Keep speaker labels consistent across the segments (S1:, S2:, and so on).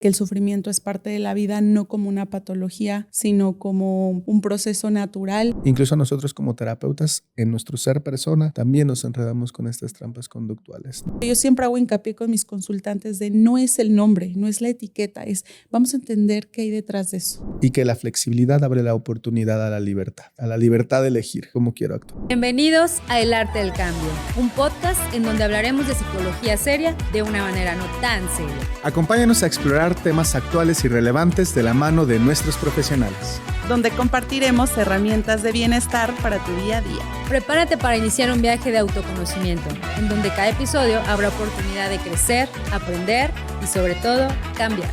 S1: que el sufrimiento es parte de la vida, no como una patología, sino como un proceso natural.
S2: Incluso nosotros como terapeutas, en nuestro ser persona, también nos enredamos con estas trampas conductuales.
S1: Yo siempre hago hincapié con mis consultantes de no es el nombre, no es la etiqueta, es vamos a entender qué hay detrás de eso.
S2: Y que la flexibilidad abre la oportunidad a la libertad de elegir cómo quiero actuar.
S3: Bienvenidos a El Arte del Cambio, un podcast en donde hablaremos de psicología seria de una manera no tan seria.
S2: Acompáñanos a explorar temas actuales y relevantes de la mano de nuestros profesionales,
S1: donde compartiremos herramientas de bienestar para tu día a día.
S3: Prepárate para iniciar un viaje de autoconocimiento, en donde cada episodio habrá oportunidad de crecer, aprender y sobre todo, cambiar.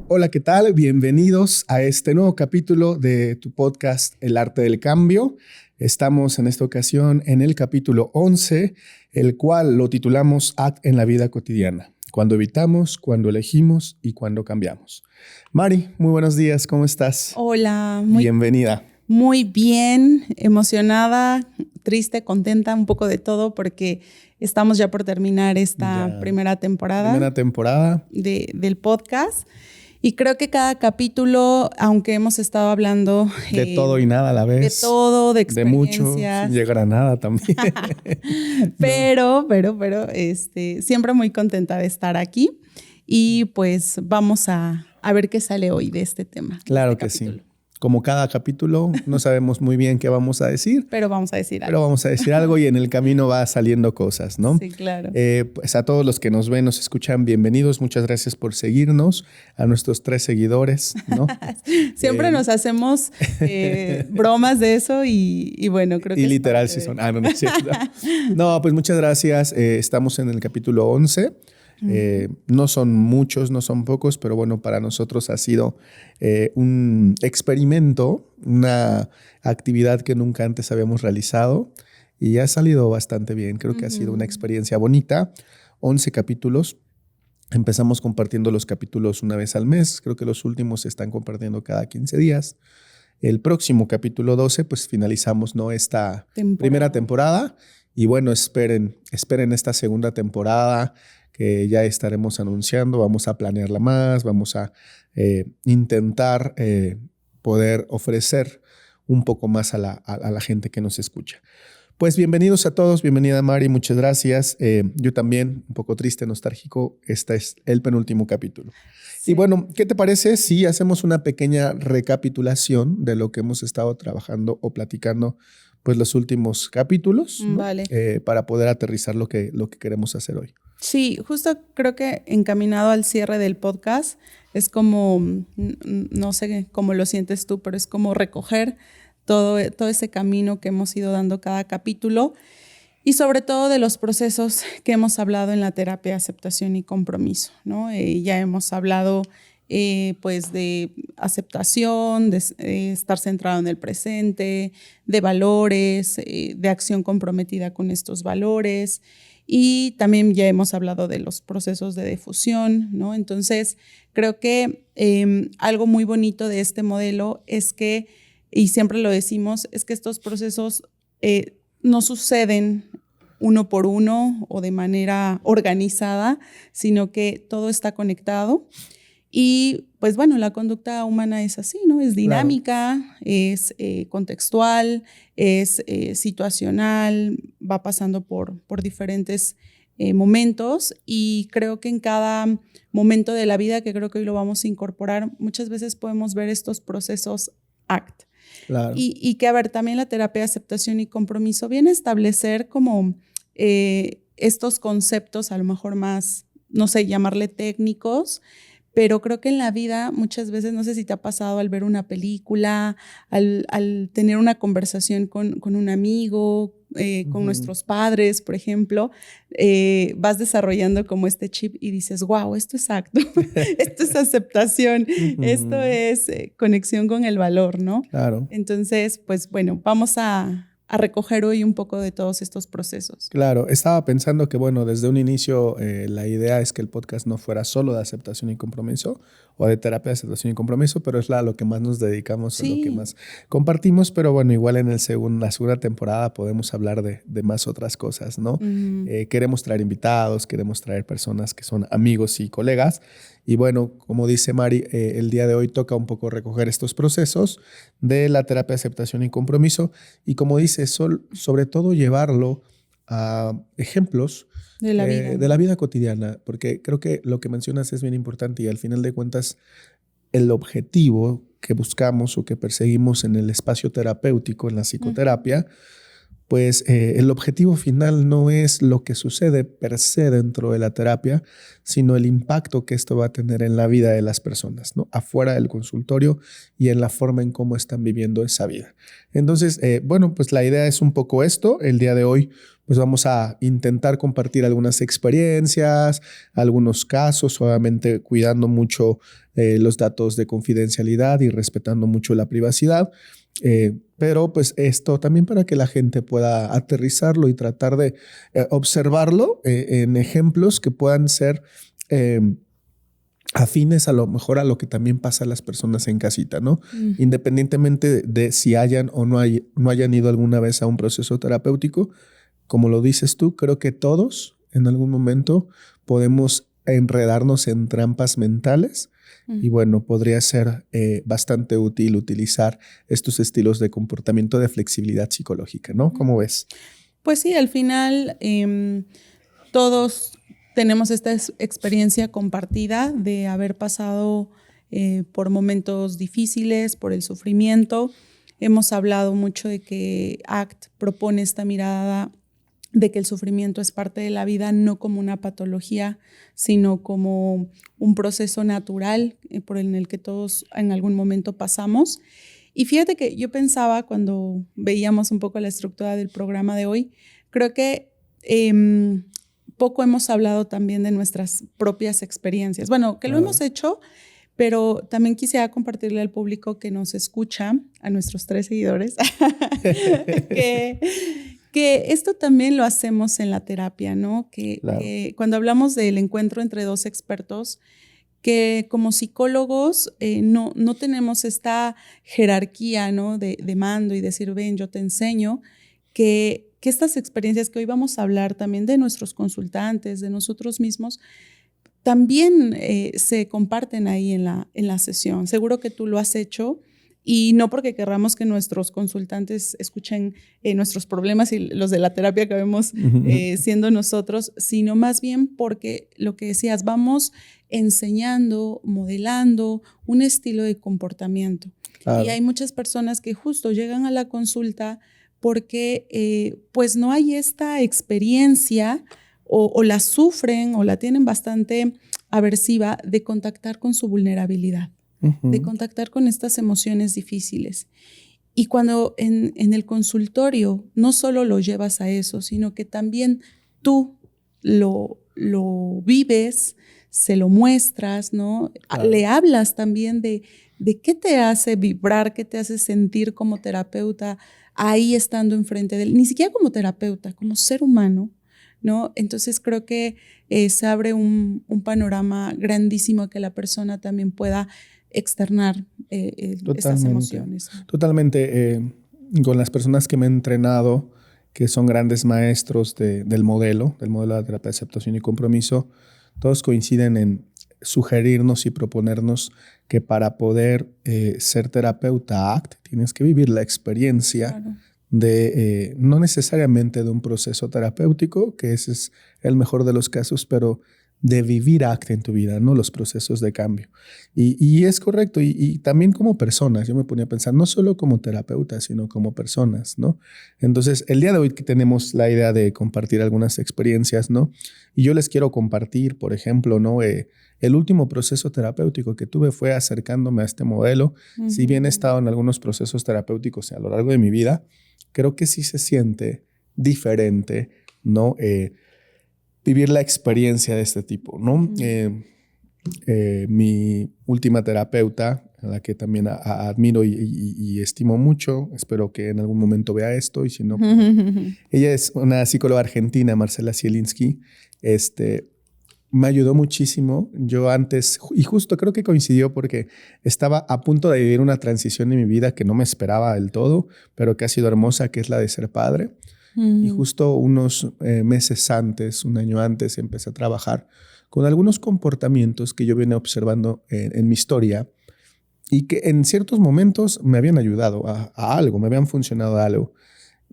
S2: Hola, ¿qué tal? Bienvenidos a este nuevo capítulo de tu podcast El Arte del Cambio. Estamos en esta ocasión en el capítulo 11, el cual lo titulamos ACT en la vida cotidiana. Cuando evitamos, cuando elegimos y cuando cambiamos. Mari, muy buenos días, ¿cómo estás?
S1: Hola.
S2: Bienvenida.
S1: Muy bien, emocionada, triste, contenta, un poco de todo porque estamos ya por terminar esta primera temporada. Del podcast. Y creo que cada capítulo, aunque hemos estado hablando
S2: de todo y nada a la vez,
S1: de todo, de experiencias,
S2: de mucho, sin llegar a nada también.
S1: pero siempre muy contenta de estar aquí y pues vamos a ver qué sale hoy de este tema.
S2: Claro que sí. Como cada capítulo, no sabemos muy bien qué vamos a decir.
S1: Pero vamos a decir
S2: algo. Y en el camino va saliendo cosas, ¿no?
S1: Sí, claro.
S2: Pues a todos los que nos ven, nos escuchan, bienvenidos. Muchas gracias por seguirnos. A nuestros 3 seguidores, ¿no?
S1: Siempre nos hacemos bromas de eso y bueno, creo que...
S2: Y literal sí son. No es cierto. No, pues muchas gracias. Estamos en el capítulo 11. No son muchos, no son pocos, pero bueno, para nosotros ha sido un experimento, una actividad que nunca antes habíamos realizado y ha salido bastante bien. Creo que ha sido una experiencia bonita. 11 capítulos. Empezamos compartiendo los capítulos una vez al mes. Creo que los últimos se están compartiendo cada 15 días. El próximo capítulo 12, pues finalizamos, ¿no? Esta primera temporada. Y bueno, esperen esta segunda temporada que ya estaremos anunciando. Vamos a planearla más, vamos a intentar poder ofrecer un poco más a la gente que nos escucha. Pues bienvenidos a todos, bienvenida Mari, muchas gracias. Yo también, un poco triste, nostálgico, este es el penúltimo capítulo. Sí. Y bueno, ¿qué te parece si hacemos una pequeña recapitulación de lo que hemos estado trabajando o platicando pues los últimos capítulos, ¿no?
S1: Vale.
S2: Para poder aterrizar lo que queremos hacer hoy.
S1: Sí, justo creo que encaminado al cierre del podcast es como, no sé cómo lo sientes tú, pero es como recoger todo ese camino que hemos ido dando cada capítulo y sobre todo de los procesos que hemos hablado en la terapia de aceptación y compromiso, ¿no? Ya hemos hablado pues de aceptación, de estar centrado en el presente, de valores, de acción comprometida con estos valores. Y también ya hemos hablado de los procesos de difusión, ¿no? Entonces, creo que algo muy bonito de este modelo es que, y siempre lo decimos, es que estos procesos no suceden uno por uno o de manera organizada, sino que todo está conectado. Y pues bueno, la conducta humana es así, ¿no? Es dinámica, claro. Es contextual, es situacional, va pasando por diferentes momentos y creo que en cada momento de la vida, que creo que hoy lo vamos a incorporar, muchas veces podemos ver estos procesos ACT.
S2: Claro.
S1: Y que, a ver, también la terapia de aceptación y compromiso viene a establecer como estos conceptos a lo mejor más, no sé, llamarle técnicos, pero creo que en la vida muchas veces, no sé si te ha pasado al ver una película, al tener una conversación con un amigo, con nuestros padres, por ejemplo, vas desarrollando como este chip y dices, wow, esto es acto, esto es aceptación, esto es conexión con el valor, ¿no?
S2: Claro.
S1: Entonces, pues bueno, vamos a recoger hoy un poco de todos estos procesos.
S2: Claro, estaba pensando que bueno, desde un inicio la idea es que el podcast no fuera solo de aceptación y compromiso, o de terapia de aceptación y compromiso, pero es a lo que más nos dedicamos,
S1: Sí.
S2: a lo que más compartimos. Pero bueno, igual en la segunda temporada podemos hablar de más otras cosas, ¿no? Queremos traer invitados, queremos traer personas que son amigos y colegas. Y bueno, como dice Mari, el día de hoy toca un poco recoger estos procesos de la terapia de aceptación y compromiso. Y como dice, sobre todo llevarlo a ejemplos
S1: de la vida,
S2: de la vida cotidiana, porque creo que lo que mencionas es bien importante y al final de cuentas el objetivo que buscamos o que perseguimos en el espacio terapéutico, en la psicoterapia, pues el objetivo final no es lo que sucede per se dentro de la terapia, sino el impacto que esto va a tener en la vida de las personas, ¿no? Afuera del consultorio y en la forma en cómo están viviendo esa vida. Entonces, bueno, pues la idea es un poco esto. El día de hoy, pues vamos a intentar compartir algunas experiencias, algunos casos, obviamente cuidando mucho los datos de confidencialidad y respetando mucho la privacidad. Pero pues esto también para que la gente pueda aterrizarlo y tratar de observarlo en ejemplos que puedan ser afines a lo mejor a lo que también pasa a las personas en casita, ¿no? Independientemente de si hayan o no hayan ido alguna vez a un proceso terapéutico, como lo dices tú, creo que todos en algún momento podemos enredarnos en trampas mentales. Y bueno, podría ser bastante útil utilizar estos estilos de comportamiento de flexibilidad psicológica, ¿no? ¿Cómo ves?
S1: Pues sí, al final todos tenemos esta experiencia compartida de haber pasado por momentos difíciles, por el sufrimiento. Hemos hablado mucho de que ACT propone esta mirada de que el sufrimiento es parte de la vida, no como una patología, sino como un proceso natural por el que todos en algún momento pasamos. Y fíjate que yo pensaba cuando veíamos un poco la estructura del programa de hoy, creo que poco hemos hablado también de nuestras propias experiencias. Bueno, que lo hemos hecho, pero también quisiera compartirle al público que nos escucha, a nuestros 3 seguidores, que esto también lo hacemos en la terapia, ¿no? Que cuando hablamos del encuentro entre 2 expertos, que como psicólogos no tenemos esta jerarquía, ¿no? de mando y decir, ven, yo te enseño, que estas experiencias que hoy vamos a hablar también de nuestros consultantes, de nosotros mismos, también se comparten ahí en la sesión. Seguro que tú lo has hecho. Y no porque querramos que nuestros consultantes escuchen nuestros problemas y los de la terapia que vemos siendo nosotros, sino más bien porque lo que decías, vamos enseñando, modelando un estilo de comportamiento. Claro. Y hay muchas personas que justo llegan a la consulta porque pues no hay esta experiencia o la sufren o la tienen bastante aversiva de contactar con su vulnerabilidad. De contactar con estas emociones difíciles. Y cuando en el consultorio no solo lo llevas a eso, sino que también tú lo vives, se lo muestras, ¿no? Claro. Le hablas también de qué te hace vibrar, qué te hace sentir como terapeuta ahí estando enfrente de él, ni siquiera como terapeuta, como ser humano, ¿no? Entonces creo que se abre un panorama grandísimo que la persona también pueda externar estas emociones.
S2: Totalmente. Con las personas que me he entrenado, que son grandes maestros del modelo de la terapia de aceptación y compromiso, todos coinciden en sugerirnos y proponernos que para poder ser terapeuta ACT tienes que vivir la experiencia, claro, de no necesariamente de un proceso terapéutico, que ese es el mejor de los casos, pero de vivir ACT en tu vida, ¿no? Los procesos de cambio. Y es correcto. Y también como personas, yo me ponía a pensar, no solo como terapeutas, sino como personas, ¿no? Entonces, el día de hoy que tenemos la idea de compartir algunas experiencias, ¿no? Y yo les quiero compartir, por ejemplo, ¿no? El último proceso terapéutico que tuve fue acercándome a este modelo. Si bien he estado en algunos procesos terapéuticos a lo largo de mi vida, creo que sí se siente diferente, ¿no? Vivir la experiencia de este tipo, ¿no? Mi última terapeuta, a la que también admiro y estimo mucho, espero que en algún momento vea esto, y si no, ella es una psicóloga argentina, Marcela Zielinski, me ayudó muchísimo. Yo antes, y justo creo que coincidió porque estaba a punto de vivir una transición en mi vida que no me esperaba del todo, pero que ha sido hermosa, que es la de ser padre. Y justo unos meses antes, un año antes, empecé a trabajar con algunos comportamientos que yo venía observando en mi historia y que en ciertos momentos me habían ayudado a algo, me habían funcionado a algo.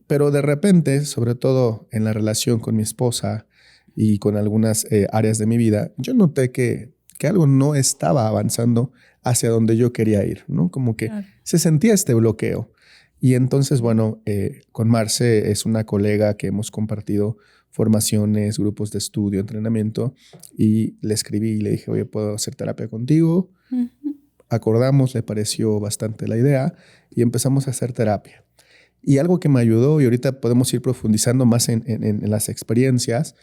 S2: Pero de repente, sobre todo en la relación con mi esposa y con algunas áreas de mi vida, yo noté que algo no estaba avanzando hacia donde yo quería ir, ¿no? Como que se sentía este bloqueo. Y entonces, bueno, con Marce es una colega que hemos compartido formaciones, grupos de estudio, entrenamiento, y le escribí y le dije, oye, ¿puedo hacer terapia contigo? Acordamos, le pareció bastante la idea y empezamos a hacer terapia. Y algo que me ayudó, y ahorita podemos ir profundizando más en las experiencias,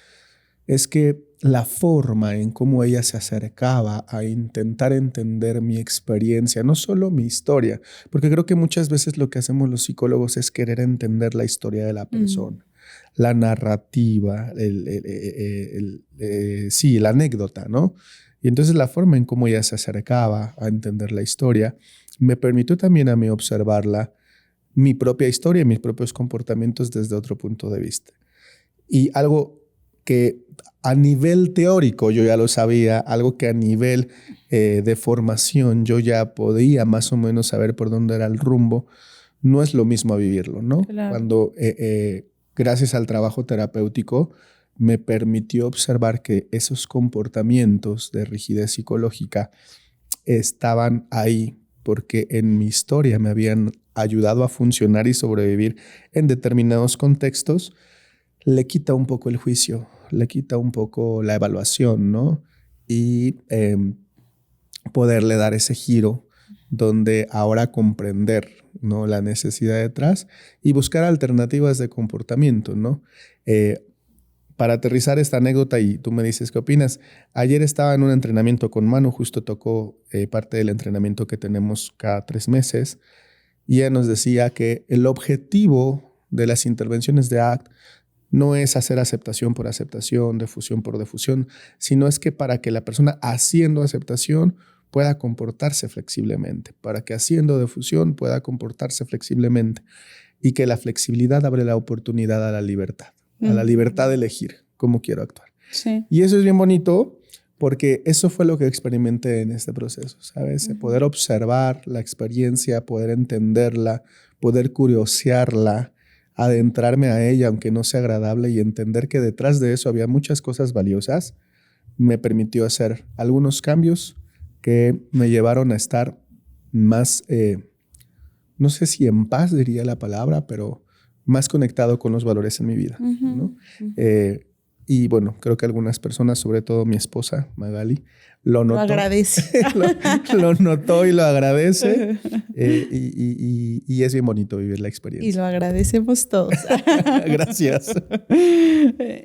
S2: es que la forma en cómo ella se acercaba a intentar entender mi experiencia, no solo mi historia, porque creo que muchas veces lo que hacemos los psicólogos es querer entender la historia de la persona, la narrativa, sí, la anécdota, ¿no? Y entonces la forma en cómo ella se acercaba a entender la historia me permitió también a mí observarla, mi propia historia y mis propios comportamientos desde otro punto de vista. Y algo que a nivel teórico yo ya lo sabía, algo que a nivel de formación yo ya podía más o menos saber por dónde era el rumbo, no es lo mismo a vivirlo, ¿no?
S1: Claro.
S2: Cuando gracias al trabajo terapéutico me permitió observar que esos comportamientos de rigidez psicológica estaban ahí porque en mi historia me habían ayudado a funcionar y sobrevivir en determinados contextos, le quita un poco el juicio, le quita un poco la evaluación, ¿no? Y poderle dar ese giro donde ahora comprender, ¿no?, la necesidad detrás y buscar alternativas de comportamiento, ¿no? Para aterrizar esta anécdota y tú me dices qué opinas. Ayer estaba en un entrenamiento con Manu, justo tocó parte del entrenamiento que tenemos cada 3 meses y ella nos decía que el objetivo de las intervenciones de ACT no es hacer aceptación por aceptación, difusión por difusión, sino es que para que la persona haciendo aceptación pueda comportarse flexiblemente, para que haciendo difusión pueda comportarse flexiblemente y que la flexibilidad abre la oportunidad a la libertad de elegir cómo quiero actuar.
S1: Sí.
S2: Y eso es bien bonito porque eso fue lo que experimenté en este proceso, ¿sabes? Poder observar la experiencia, poder entenderla, poder curiosearla, adentrarme a ella aunque no sea agradable y entender que detrás de eso había muchas cosas valiosas, me permitió hacer algunos cambios que me llevaron a estar más, no sé si en paz diría la palabra, pero más conectado con los valores en mi vida, ¿no? Y bueno, creo que algunas personas, sobre todo mi esposa, Magali, lo notó.
S1: Lo agradece.
S2: lo notó y lo agradece. Y es bien bonito vivir la experiencia.
S1: Y lo agradecemos todos.
S2: Gracias.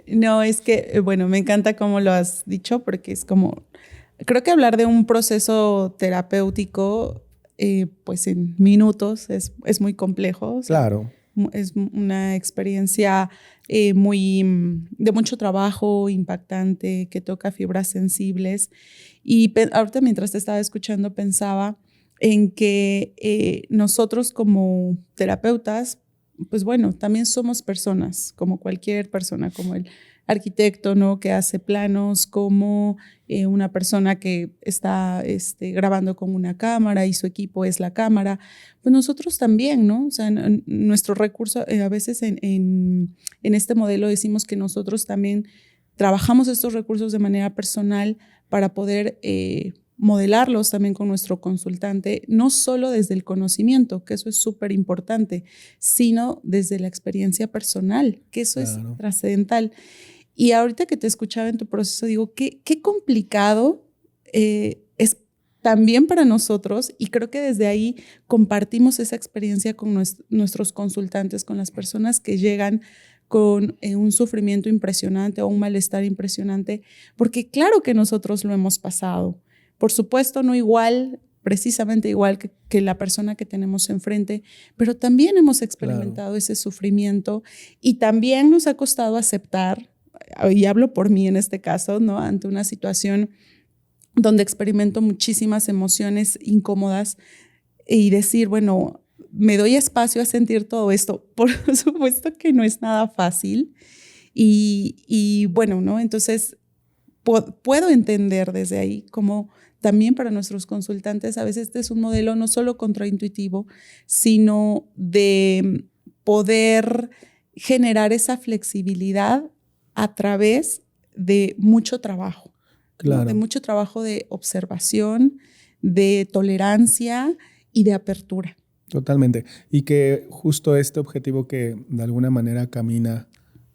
S1: No, es que, bueno, me encanta cómo lo has dicho porque es como, creo que hablar de un proceso terapéutico, pues en minutos es muy complejo. O sea,
S2: Claro.
S1: es una experiencia de mucho trabajo, impactante, que toca fibras sensibles. Y ahorita mientras te estaba escuchando pensaba en que nosotros como terapeutas, pues bueno, también somos personas, como cualquier persona, como el arquitecto, ¿no?, que hace planos, como una persona que está grabando con una cámara y su equipo es la cámara. Pues nosotros también, ¿no? O sea, nuestro recurso, a veces en este modelo decimos que nosotros también trabajamos estos recursos de manera personal para poder modelarlos también con nuestro consultante, no solo desde el conocimiento, que eso es súper importante, sino desde la experiencia personal, que eso es trascendental. Y ahorita que te escuchaba en tu proceso, digo, qué complicado es también para nosotros, y creo que desde ahí compartimos esa experiencia con nuestros consultantes, con las personas que llegan con un sufrimiento impresionante o un malestar impresionante, porque claro que nosotros lo hemos pasado. Por supuesto, no igual, precisamente igual que la persona que tenemos enfrente, pero también hemos experimentado ese sufrimiento y también nos ha costado aceptar y hablo por mí en este caso, ¿no? Ante una situación donde experimento muchísimas emociones incómodas y decir, bueno, me doy espacio a sentir todo esto. Por supuesto que no es nada fácil y bueno, ¿no? Entonces puedo entender desde ahí cómo también para nuestros consultantes a veces este es un modelo no solo contraintuitivo, sino de poder generar esa flexibilidad a través de mucho trabajo.
S2: Claro.
S1: ¿No? De mucho trabajo de observación, de tolerancia y de apertura.
S2: Totalmente. Y que justo este objetivo que de alguna manera camina,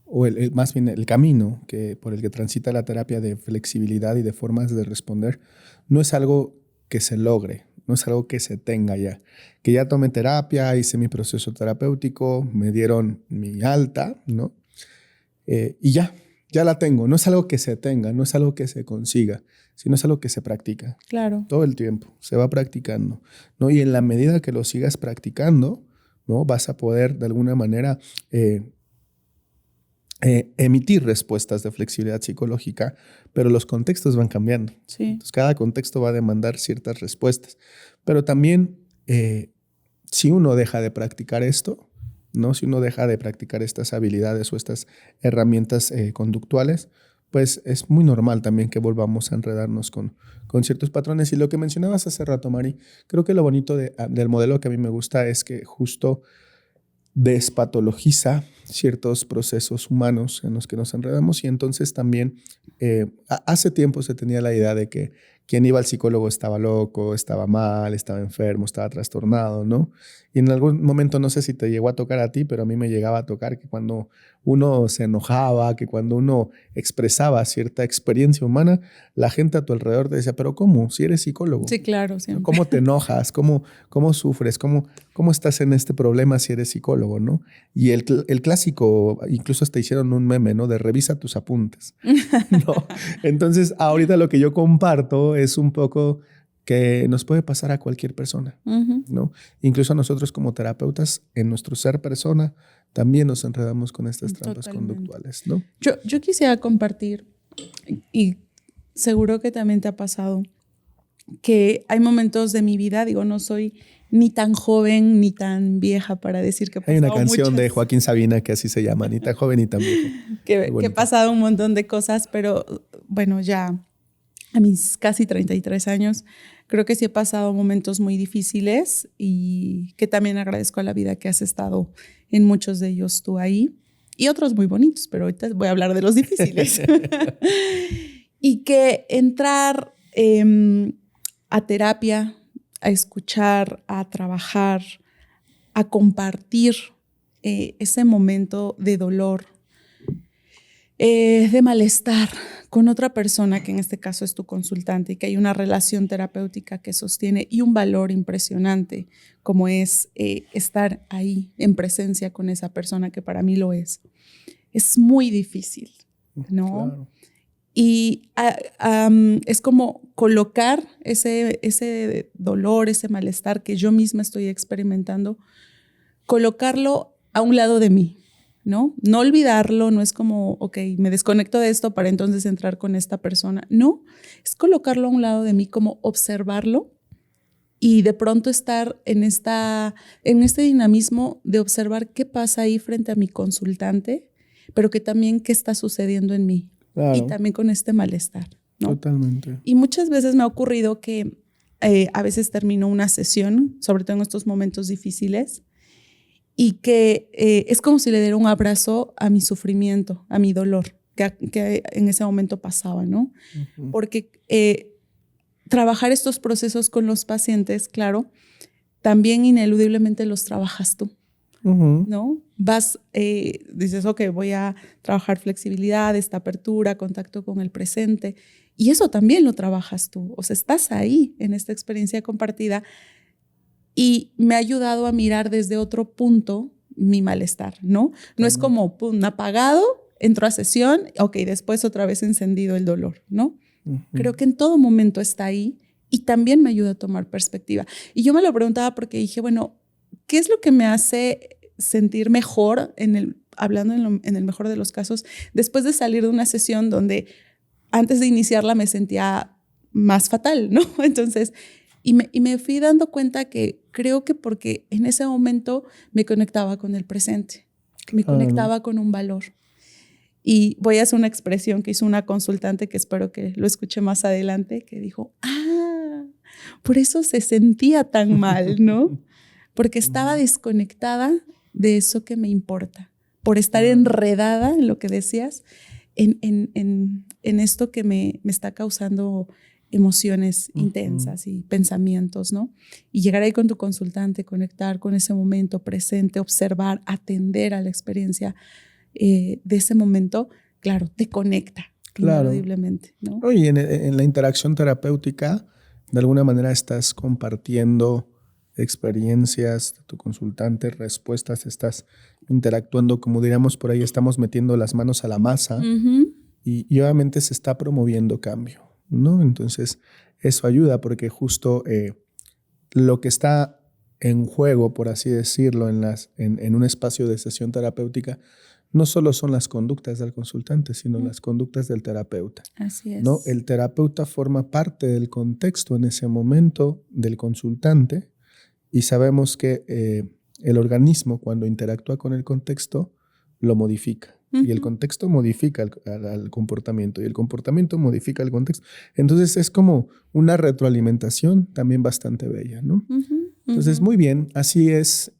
S2: o más bien el camino por el que transita la terapia de flexibilidad y de formas de responder, no es algo que se logre, no es algo que se tenga ya. Que ya tomé terapia, hice mi proceso terapéutico, me dieron mi alta, ¿no? Y ya la tengo. No es algo que se tenga, no es algo que se consiga, sino es algo que se practica.
S1: Claro.
S2: Todo el tiempo, se va practicando, ¿no? Y en la medida que lo sigas practicando, ¿no? Vas a poder de alguna manera emitir respuestas de flexibilidad psicológica, pero los contextos van cambiando.
S1: Sí.
S2: Entonces, cada contexto va a demandar ciertas respuestas. Pero también, si uno deja de practicar esto, ¿no? Si uno deja de practicar estas habilidades o estas herramientas conductuales, pues es muy normal también que volvamos a enredarnos con ciertos patrones. Y lo que mencionabas hace rato, Mari, creo que lo bonito del modelo que a mí me gusta es que justo despatologiza ciertos procesos humanos en los que nos enredamos y entonces también hace tiempo se tenía la idea de que quien iba al psicólogo estaba loco, estaba mal, estaba enfermo, estaba trastornado, ¿no? Y en algún momento, no sé si te llegó a tocar a ti, pero a mí me llegaba a tocar que cuando uno se enojaba, que cuando uno expresaba cierta experiencia humana, la gente a tu alrededor te decía, pero ¿cómo? Si eres psicólogo.
S1: Sí, claro, siempre.
S2: ¿Cómo te enojas? ¿Cómo sufres? ¿Cómo estás en este problema si eres psicólogo, no? Y el clásico, incluso hasta hicieron un meme, ¿no? De revisa tus apuntes, ¿no? Entonces, ahorita lo que yo comparto es un poco que nos puede pasar a cualquier persona, ¿no? Incluso a nosotros como terapeutas, en nuestro ser persona, también nos enredamos con estas trampas conductuales, ¿no?
S1: Yo quisiera compartir, y seguro que también te ha pasado, que hay momentos de mi vida, digo, no soy ni tan joven ni tan vieja para decir que he pasado
S2: Hay una canción
S1: muchas,
S2: de Joaquín Sabina que así se llama, ni tan joven ni tan viejo.
S1: que he pasado un montón de cosas, pero bueno, ya a mis casi 33 años, creo que sí he pasado momentos muy difíciles y que también agradezco a la vida que has estado en muchos de ellos tú ahí y otros muy bonitos, pero ahorita voy a hablar de los difíciles. Y que entrar a terapia, a escuchar, a trabajar, a compartir ese momento de dolor, de malestar con otra persona, que en este caso es tu consultante, y que hay una relación terapéutica que sostiene y un valor impresionante como es estar ahí en presencia con esa persona, que para mí lo es. Es muy difícil, ¿no? Claro. Y es como colocar ese dolor, ese malestar que yo misma estoy experimentando, colocarlo a un lado de mí, ¿no? No olvidarlo, no es como, ok, me desconecto de esto para entonces entrar con esta persona. No, es colocarlo a un lado de mí, como observarlo y de pronto estar en este dinamismo de observar qué pasa ahí frente a mi consultante, pero que también qué está sucediendo en mí. Claro. Y también con este malestar, ¿no?
S2: Totalmente.
S1: Y muchas veces me ha ocurrido que a veces termino una sesión, sobre todo en estos momentos difíciles, y que es como si le diera un abrazo a mi sufrimiento, a mi dolor, que en ese momento pasaba, ¿no? Uh-huh. Porque trabajar estos procesos con los pacientes, claro, también ineludiblemente los trabajas tú. Uh-huh. ¿No? Dices, ok, voy a trabajar flexibilidad, esta apertura, contacto con el presente. Y eso también lo trabajas tú. O sea, estás ahí en esta experiencia compartida y me ha ayudado a mirar desde otro punto mi malestar, ¿no? No es como apagado, entro a sesión, ok, después otra vez encendido el dolor, ¿no? Uh-huh. Creo que en todo momento está ahí y también me ayuda a tomar perspectiva. Y yo me lo preguntaba porque dije, bueno, ¿qué es lo que me hace sentir mejor en hablando en el mejor de los casos, después de salir de una sesión donde antes de iniciarla me sentía más fatal, ¿no? Entonces, y me fui dando cuenta que creo que porque en ese momento me conectaba con el presente, me conectaba con un valor. Y voy a hacer una expresión que hizo una consultante que espero que lo escuche más adelante, que dijo, por eso se sentía tan mal, ¿no? Porque estaba desconectada de eso que me importa, por estar enredada en lo que decías, en esto que me está causando emociones intensas y pensamientos, ¿no? Y llegar ahí con tu consultante, conectar con ese momento presente, observar, atender a la experiencia de ese momento, claro, te conecta inaudiblemente, ¿no?
S2: Oye, en la interacción terapéutica, de alguna manera estás compartiendo experiencias de tu consultante, respuestas, estás interactuando, como diríamos por ahí, estamos metiendo las manos a la masa y obviamente se está promoviendo cambio, ¿no? Entonces, eso ayuda porque justo lo que está en juego, por así decirlo, en un espacio de sesión terapéutica, no solo son las conductas del consultante, sino las conductas del terapeuta.
S1: Así es.
S2: ¿No? El terapeuta forma parte del contexto en ese momento del consultante y sabemos que el organismo, cuando interactúa con el contexto, lo modifica. Y el contexto modifica al comportamiento y el comportamiento modifica el contexto. Entonces es como una retroalimentación también bastante bella, ¿no? Entonces, muy bien, así es,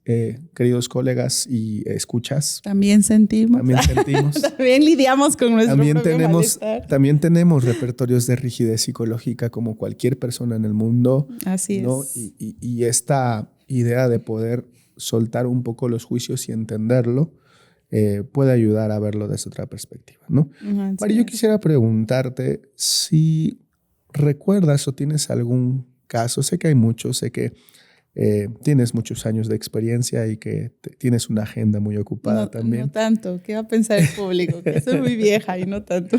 S2: queridos colegas y escuchas.
S1: También sentimos. También lidiamos con nuestro propio malestar.
S2: También tenemos repertorios de rigidez psicológica como cualquier persona en el mundo.
S1: Así
S2: ¿no?
S1: es.
S2: Y esta idea de poder soltar un poco los juicios y entenderlo puede ayudar a verlo desde otra perspectiva, ¿no? Mari, yo quisiera preguntarte si recuerdas o tienes algún caso, sé que hay muchos, sé que tienes muchos años de experiencia y que tienes una agenda muy ocupada también.
S1: No tanto, ¿qué va a pensar el público? Que soy muy vieja y no tanto.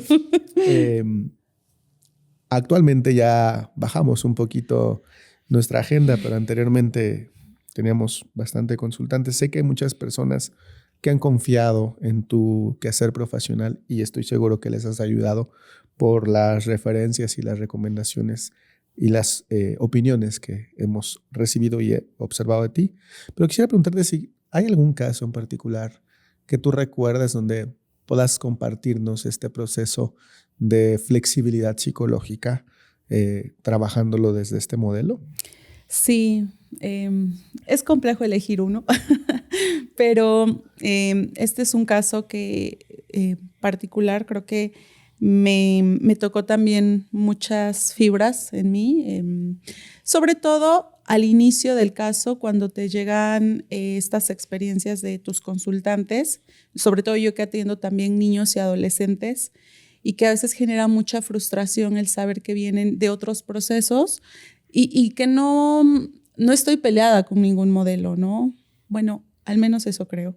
S2: Actualmente ya bajamos un poquito nuestra agenda, pero anteriormente teníamos bastante consultantes. Sé que hay muchas personas que han confiado en tu quehacer profesional y estoy seguro que les has ayudado por las referencias y las recomendaciones y las opiniones que hemos recibido y observado de ti. Pero quisiera preguntarte si hay algún caso en particular que tú recuerdes donde puedas compartirnos este proceso de flexibilidad psicológica trabajándolo desde este modelo.
S1: Sí, es complejo elegir uno, pero este es un caso que particular, creo que me tocó también muchas fibras en mí, sobre todo al inicio del caso, cuando te llegan estas experiencias de tus consultantes, sobre todo yo que atiendo también niños y adolescentes, y que a veces genera mucha frustración el saber que vienen de otros procesos y que no estoy peleada con ningún modelo, ¿no? Bueno, al menos eso creo.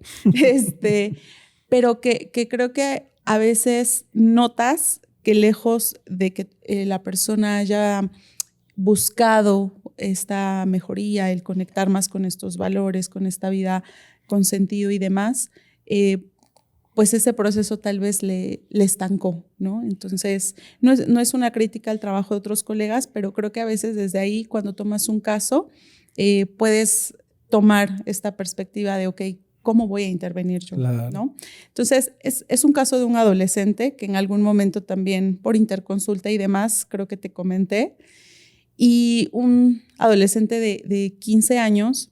S1: Pero que creo que a veces notas que lejos de que la persona haya buscado esta mejoría, el conectar más con estos valores, con esta vida con sentido y demás, pues ese proceso tal vez le estancó, ¿no? Entonces, no es una crítica al trabajo de otros colegas, pero creo que a veces desde ahí, cuando tomas un caso, puedes tomar esta perspectiva de, ok, ¿cómo voy a intervenir yo?
S2: Claro.
S1: ¿No? Entonces, es un caso de un adolescente que en algún momento también por interconsulta y demás, creo que te comenté, y un adolescente de 15 años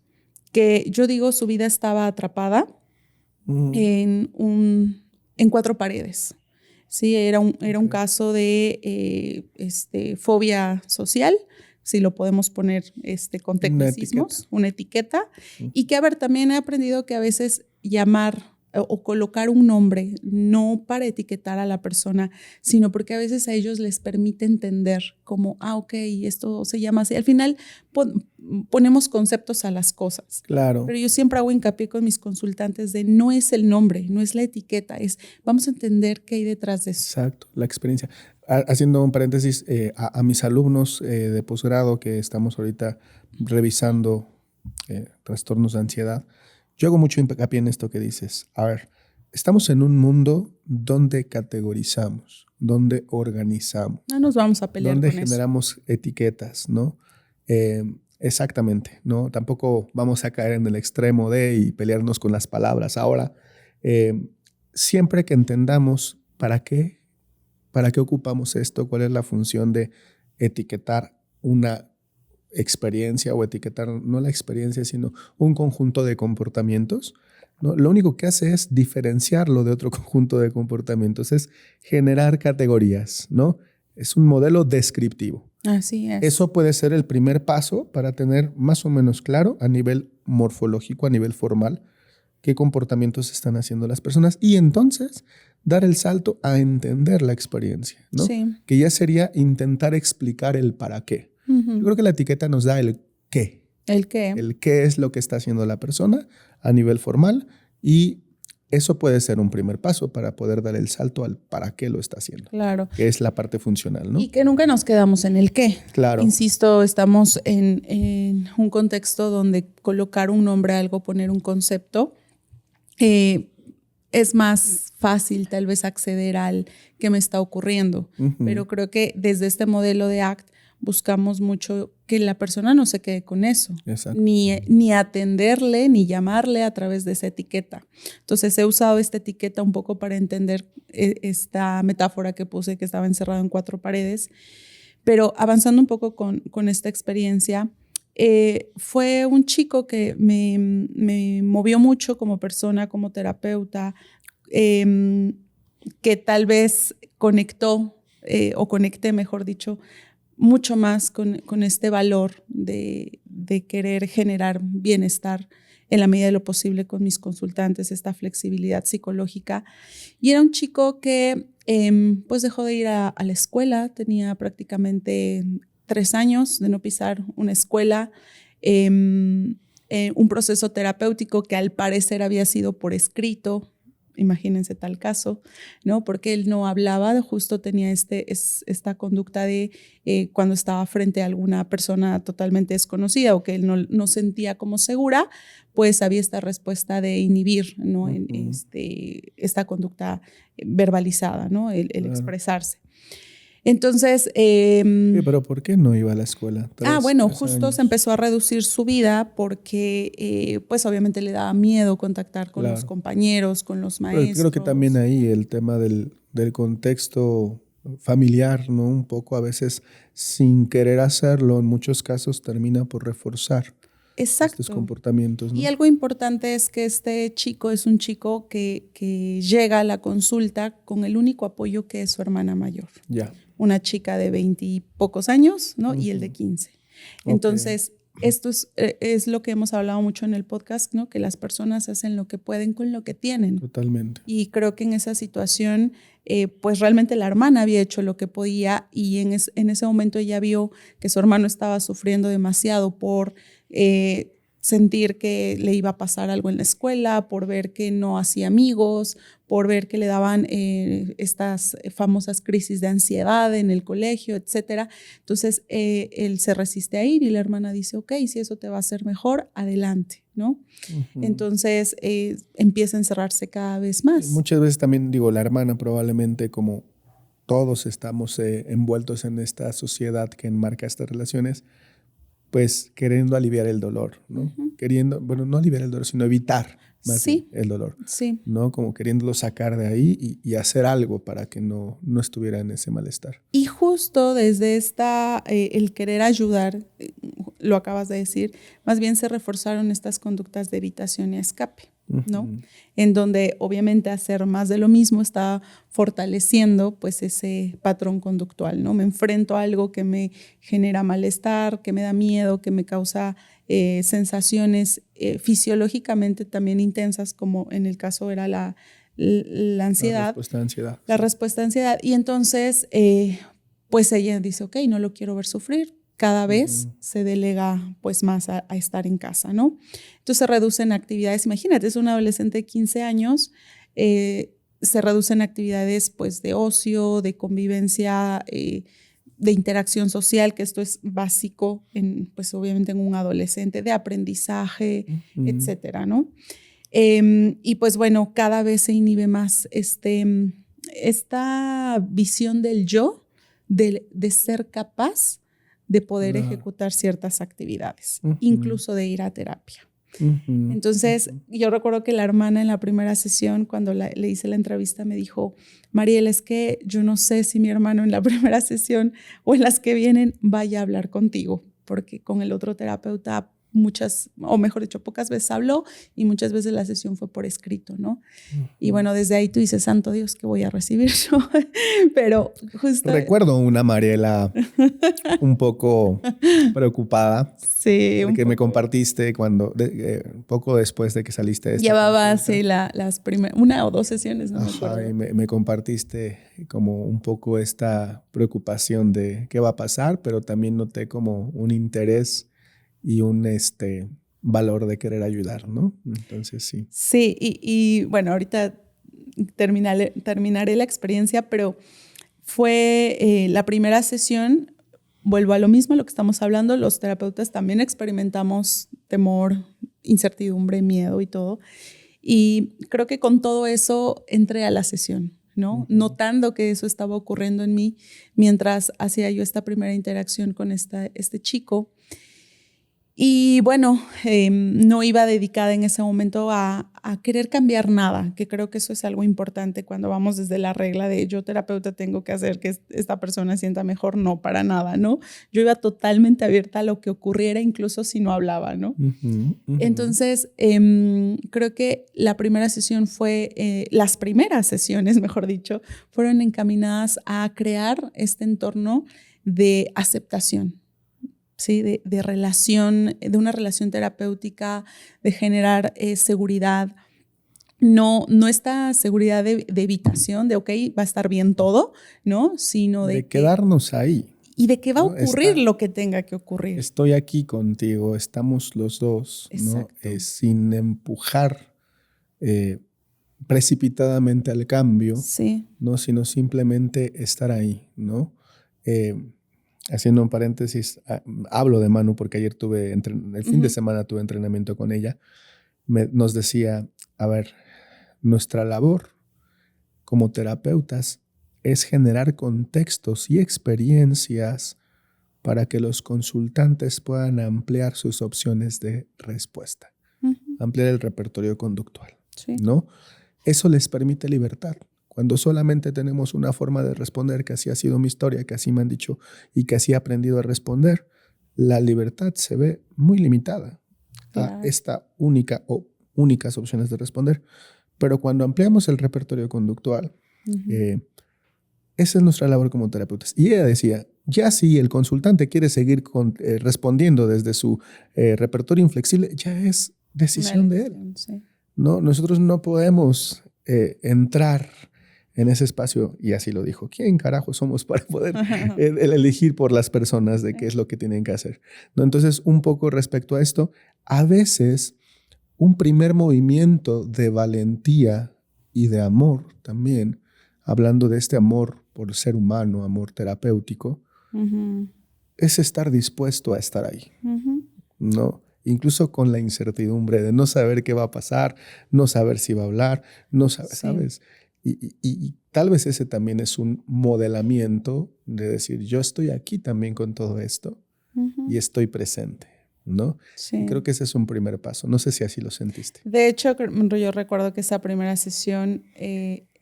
S1: que yo digo su vida estaba atrapada en 4 paredes. Sí, era un caso de fobia social, si lo podemos poner con tecnicismos, una etiqueta. Y que, a ver, también he aprendido que a veces llamar o colocar un nombre, no para etiquetar a la persona, sino porque a veces a ellos les permite entender como, ok, esto se llama así. Al final ponemos conceptos a las cosas.
S2: Claro.
S1: Pero yo siempre hago hincapié con mis consultantes de no es el nombre, no es la etiqueta, es vamos a entender qué hay detrás de eso.
S2: Exacto, la experiencia. Haciendo un paréntesis, a mis alumnos de posgrado que estamos ahorita revisando trastornos de ansiedad, yo hago mucho hincapié en esto que dices. A ver, estamos en un mundo donde categorizamos, donde organizamos.
S1: No nos vamos a pelear
S2: donde
S1: con eso.
S2: generamos etiquetas, ¿no? Exactamente, ¿no? Tampoco vamos a caer en el extremo de y pelearnos con las palabras. Ahora, siempre que entendamos para qué ocupamos esto, cuál es la función de etiquetar una experiencia o etiquetar no la experiencia, sino un conjunto de comportamientos, ¿no? Lo único que hace es diferenciarlo de otro conjunto de comportamientos, es generar categorías, ¿no? Es un modelo descriptivo.
S1: Así es.
S2: Eso puede ser el primer paso para tener más o menos claro a nivel morfológico, a nivel formal, qué comportamientos están haciendo las personas y entonces dar el salto a entender la experiencia, ¿no?
S1: Sí.
S2: Que ya sería intentar explicar el para qué. Yo creo que la etiqueta nos da el qué.
S1: ¿El qué?
S2: El qué es lo que está haciendo la persona a nivel formal y eso puede ser un primer paso para poder dar el salto al para qué lo está haciendo.
S1: Claro.
S2: Que es la parte funcional, ¿no?
S1: Y que nunca nos quedamos en el qué.
S2: Claro.
S1: Insisto, estamos en un contexto donde colocar un nombre a algo, poner un concepto, es más fácil tal vez acceder al que me está ocurriendo. Pero creo que desde este modelo de ACT buscamos mucho que la persona no se quede con eso, ni atenderle, ni llamarle a través de esa etiqueta. Entonces he usado esta etiqueta un poco para entender esta metáfora que puse, que estaba encerrado en 4 paredes, pero avanzando un poco con esta experiencia, fue un chico que me movió mucho como persona, como terapeuta, que tal vez conecté, mejor dicho, mucho más con este valor de querer generar bienestar en la medida de lo posible con mis consultantes, esta flexibilidad psicológica. Y era un chico que pues dejó de ir a la escuela, tenía prácticamente 3 años de no pisar una escuela, un proceso terapéutico que al parecer había sido por escrito. Imagínense tal caso, ¿no? Porque él no hablaba, justo tenía esta conducta de cuando estaba frente a alguna persona totalmente desconocida o que él no sentía como segura, pues había esta respuesta de inhibir, ¿no? Esta conducta verbalizada, ¿no? El expresarse. Entonces…
S2: pero ¿por qué no iba a la escuela?
S1: Bueno, justo se empezó a reducir su vida porque pues obviamente le daba miedo contactar con los compañeros, con los maestros.
S2: Pero creo que también ahí el tema del contexto familiar, ¿no? Un poco a veces sin querer hacerlo, en muchos casos termina por reforzar estos comportamientos, ¿no?
S1: Y algo importante es que este chico es un chico que llega a la consulta con el único apoyo que es su hermana mayor.
S2: Ya.
S1: Una chica de 20 y pocos años, ¿no? Y él de 15. Entonces, esto es lo que hemos hablado mucho en el podcast, ¿no? Que las personas hacen lo que pueden con lo que tienen.
S2: Totalmente.
S1: Y creo que en esa situación, pues realmente la hermana había hecho lo que podía y en ese momento ella vio que su hermano estaba sufriendo demasiado por sentir que le iba a pasar algo en la escuela, por ver que no hacía amigos, por ver que le daban estas famosas crisis de ansiedad en el colegio, etcétera. Entonces, él se resiste a ir y la hermana dice, ok, si eso te va a hacer mejor, adelante, ¿no? Entonces, empieza a encerrarse cada vez más.
S2: Muchas veces también, la hermana probablemente como todos estamos envueltos en esta sociedad que enmarca estas relaciones, pues queriendo aliviar el dolor, ¿no? Queriendo, no aliviar el dolor, sino evitar más bien el dolor, ¿no? Como queriéndolo sacar de ahí y hacer algo para que no estuviera en ese malestar.
S1: Y justo desde el querer ayudar, lo acabas de decir, más bien se reforzaron estas conductas de evitación y escape, ¿no? En donde obviamente hacer más de lo mismo está fortaleciendo pues ese patrón conductual, ¿no? Me enfrento a algo que me genera malestar, que me da miedo, que me causa sensaciones fisiológicamente también intensas, como en el caso era la ansiedad.
S2: La respuesta de ansiedad.
S1: La respuesta de ansiedad. Y entonces pues ella dice, ok, no lo quiero ver sufrir. Cada vez se delega pues más a estar en casa, ¿no? Entonces se reducen actividades. Imagínate, es un adolescente de 15 años, se reducen actividades pues de ocio, de convivencia, de interacción social, que esto es básico pues obviamente en un adolescente, de aprendizaje, etcétera, ¿no? Y pues bueno, cada vez se inhibe más esta visión del yo, de ser capaz de poder ejecutar ciertas actividades, incluso de ir a terapia. Entonces, yo recuerdo que la hermana en la primera sesión, cuando le hice la entrevista, me dijo, Mariel, es que yo no sé si mi hermano en la primera sesión o en las que vienen vaya a hablar contigo, porque con el otro terapeuta muchas, o mejor dicho, pocas veces habló y muchas veces la sesión fue por escrito, ¿no? Y bueno, desde ahí tú dices, santo Dios, ¿qué voy a recibir yo? Pero justo...
S2: Recuerdo una Mariela un poco preocupada.
S1: Sí,
S2: que me compartiste cuando poco después de que saliste de esta
S1: llevaba
S2: consulta.
S1: sí, las primeras, 1 o 2 sesiones, no me acuerdo.
S2: Y me compartiste como un poco esta preocupación de qué va a pasar, pero también noté como un interés y un valor de querer ayudar, ¿no? Entonces sí.
S1: Sí, y bueno, ahorita terminaré la experiencia, pero fue la primera sesión. Vuelvo a lo mismo, a lo que estamos hablando, los terapeutas también experimentamos temor, incertidumbre, miedo y todo. Y creo que con todo eso entré a la sesión, ¿no? Notando que eso estaba ocurriendo en mí mientras hacía yo esta primera interacción con este chico. Y bueno, no iba dedicada en ese momento a querer cambiar nada, que creo que eso es algo importante cuando vamos desde la regla de yo terapeuta tengo que hacer que esta persona sienta mejor, no, para nada, ¿no? Yo iba totalmente abierta a lo que ocurriera, incluso si no hablaba, ¿no? Entonces, creo que la primera sesión las primeras sesiones, mejor dicho, fueron encaminadas a crear este entorno de aceptación. ¿Sí? De relación, de una relación terapéutica, de generar seguridad. No esta seguridad de evitación, de ok, va a estar bien todo, ¿no? Sino
S2: de quedarnos ahí.
S1: Y de que va a ocurrir lo que tenga que ocurrir.
S2: Estoy aquí contigo, estamos los dos, ¿no? Sin empujar precipitadamente al cambio,
S1: sí.
S2: ¿no? Sino simplemente estar ahí, ¿no? Haciendo un paréntesis, hablo de Manu porque ayer el fin de semana tuve entrenamiento con ella. Nos decía, a ver, nuestra labor como terapeutas es generar contextos y experiencias para que los consultantes puedan ampliar sus opciones de respuesta, ampliar el repertorio conductual, ¿no? Eso les permite libertad. Cuando solamente tenemos una forma de responder, que así ha sido mi historia, que así me han dicho y que así he aprendido a responder, la libertad se ve muy limitada a esta únicas opciones de responder. Pero cuando ampliamos el repertorio conductual, esa es nuestra labor como terapeutas. Y ella decía, ya si el consultante quiere seguir respondiendo desde su repertorio inflexible, ya es decisión de él.
S1: Sí.
S2: No, nosotros no podemos entrar en ese espacio, y así lo dijo. ¿Quién carajo somos para poder elegir por las personas de qué es lo que tienen que hacer? ¿No? Entonces, un poco respecto a esto, a veces un primer movimiento de valentía y de amor también, hablando de este amor por el ser humano, amor terapéutico, es estar dispuesto a estar ahí, ¿no? Incluso con la incertidumbre de no saber qué va a pasar, no saber si va a hablar, no saber, ¿sabes? Y tal vez ese también es un modelamiento de decir, yo estoy aquí también con todo esto y estoy presente, ¿no?
S1: Sí.
S2: Creo que ese es un primer paso. No sé si así lo sentiste.
S1: De hecho, yo recuerdo que esa primera sesión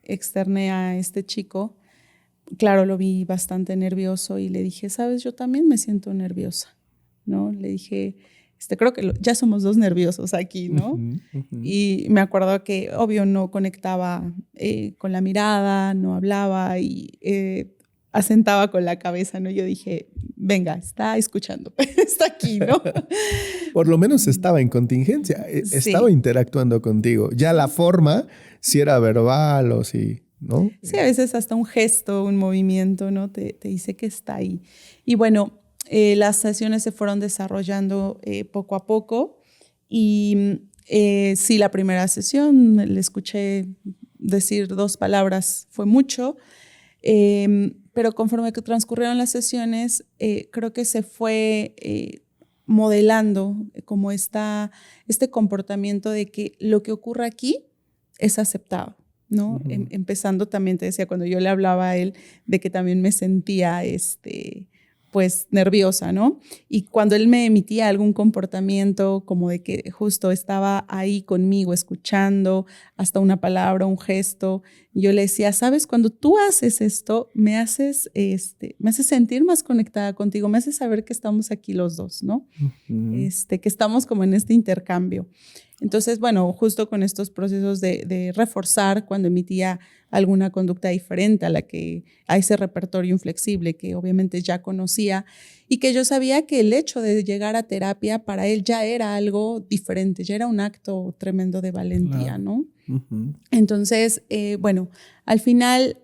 S1: externé a este chico. Claro, lo vi bastante nervioso y le dije, sabes, yo también me siento nerviosa, ¿no? Le dije, creo que ya somos dos nerviosos aquí, ¿no? Y me acuerdo que, obvio, no conectaba con la mirada, no hablaba y asentaba con la cabeza, ¿no? Yo dije, venga, está escuchando, está aquí, ¿no?
S2: Por lo menos estaba en contingencia, estaba interactuando contigo. Ya la forma, si era verbal o si, ¿no?
S1: Sí, a veces hasta un gesto, un movimiento, ¿no? Te dice que está ahí. Y bueno, las sesiones se fueron desarrollando poco a poco y sí, la primera sesión le escuché decir 2 palabras, fue mucho, pero conforme que transcurrieron las sesiones, creo que se fue modelando como este comportamiento de que lo que ocurre aquí es aceptado, ¿no?
S2: Uh-huh.
S1: Empezando también, te decía, cuando yo le hablaba a él de que también me sentía, pues nerviosa, ¿no? Y cuando él me emitía algún comportamiento como de que justo estaba ahí conmigo escuchando hasta una palabra, un gesto, yo le decía, sabes, cuando tú haces esto, me haces sentir más conectada contigo, me haces saber que estamos aquí los dos, ¿no?
S2: Uh-huh.
S1: Que estamos como en este intercambio. Entonces, bueno, justo con estos procesos de reforzar cuando emitía alguna conducta diferente a ese repertorio inflexible que obviamente ya conocía y que yo sabía que el hecho de llegar a terapia para él ya era algo diferente, ya era un acto tremendo de valentía, ¿no?
S2: Uh-huh.
S1: Entonces, bueno, al final,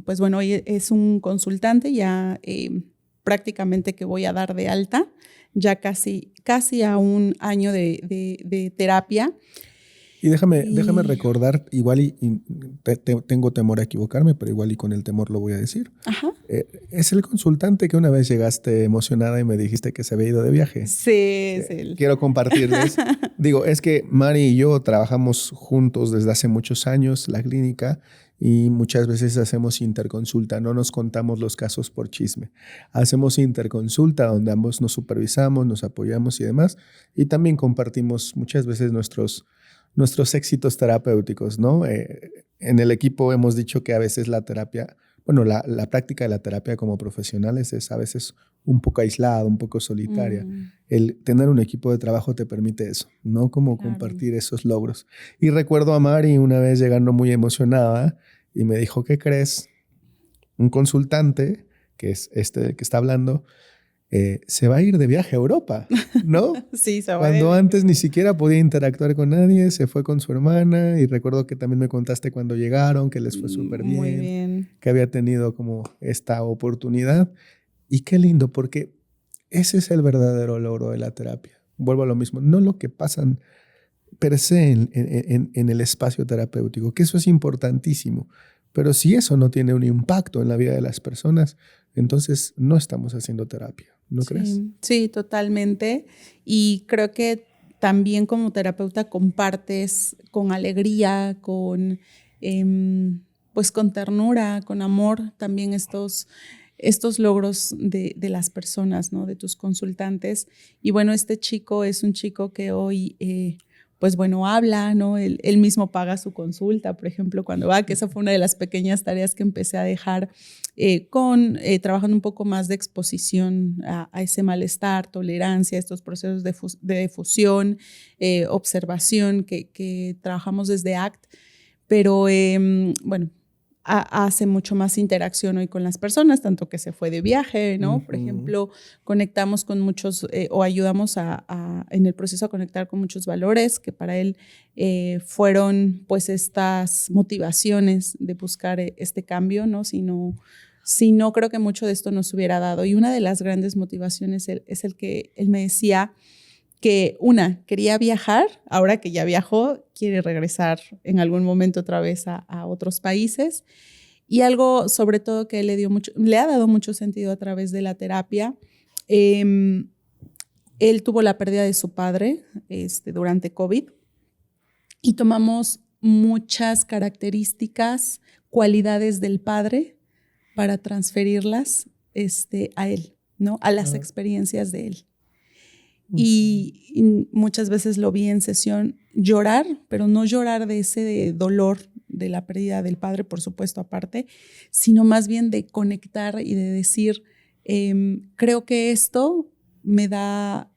S1: pues bueno, hoy es un consultante ya prácticamente que voy a dar de alta, ya casi a un año de terapia.
S2: Y déjame recordar, igual tengo temor a equivocarme, pero igual y con el temor lo voy a decir.
S1: Ajá.
S2: Es el consultante que una vez llegaste emocionada y me dijiste que se había ido de viaje.
S1: Sí, es él.
S2: Quiero compartirles. Digo, es que Mari y yo trabajamos juntos desde hace muchos años, la clínica, y muchas veces hacemos interconsulta. No nos contamos los casos por chisme. Hacemos interconsulta donde ambos nos supervisamos, nos apoyamos y demás. Y también compartimos muchas veces nuestros éxitos terapéuticos, ¿no? En el equipo hemos dicho que a veces la terapia, bueno, la práctica de la terapia como profesionales es a veces un poco aislada, un poco solitaria. El tener un equipo de trabajo te permite eso, ¿no? Como compartir esos logros. Y recuerdo a Mari una vez llegando muy emocionada y me dijo, ¿qué crees? Un consultante, que es que está hablando, se va a ir de viaje a Europa, ¿no?
S1: Sí, se va.
S2: Cuando antes ni siquiera podía interactuar con nadie, se fue con su hermana y recuerdo que también me contaste cuando llegaron, que les fue súper bien,
S1: muy bien,
S2: que había tenido como esta oportunidad. Y qué lindo, porque ese es el verdadero logro de la terapia. Vuelvo a lo mismo, no lo que pasan per se en el espacio terapéutico, que eso es importantísimo. Pero si eso no tiene un impacto en la vida de las personas, entonces no estamos haciendo terapia, ¿no crees?
S1: Sí, totalmente. Y creo que también como terapeuta compartes con alegría, pues con ternura, con amor, también estos logros de las personas, ¿no? De tus consultantes. Y bueno, este chico es un chico que hoy pues bueno, habla, ¿no? Él mismo paga su consulta, por ejemplo, cuando va, que esa fue una de las pequeñas tareas que empecé a dejar trabajando un poco más de exposición a ese malestar, tolerancia, estos procesos de difusión, observación que trabajamos desde ACT, pero bueno, hace mucho más interacción hoy con las personas, tanto que se fue de viaje, ¿no? Por ejemplo, conectamos con muchos o ayudamos en el proceso a conectar con muchos valores que para él fueron pues estas motivaciones de buscar este cambio, ¿no? Si no, creo que mucho de esto nos hubiera dado. Y una de las grandes motivaciones es el que él me decía que quería viajar, ahora que ya viajó, quiere regresar en algún momento otra vez a otros países. Y algo sobre todo que le ha dado mucho sentido a través de la terapia. Él tuvo la pérdida de su padre durante COVID y tomamos muchas características, cualidades del padre para transferirlas a él, ¿no? A las experiencias de él. Y muchas veces lo vi en sesión llorar, pero no llorar de ese dolor de la pérdida del padre, por supuesto, aparte, sino más bien de conectar y de decir, creo que esto me da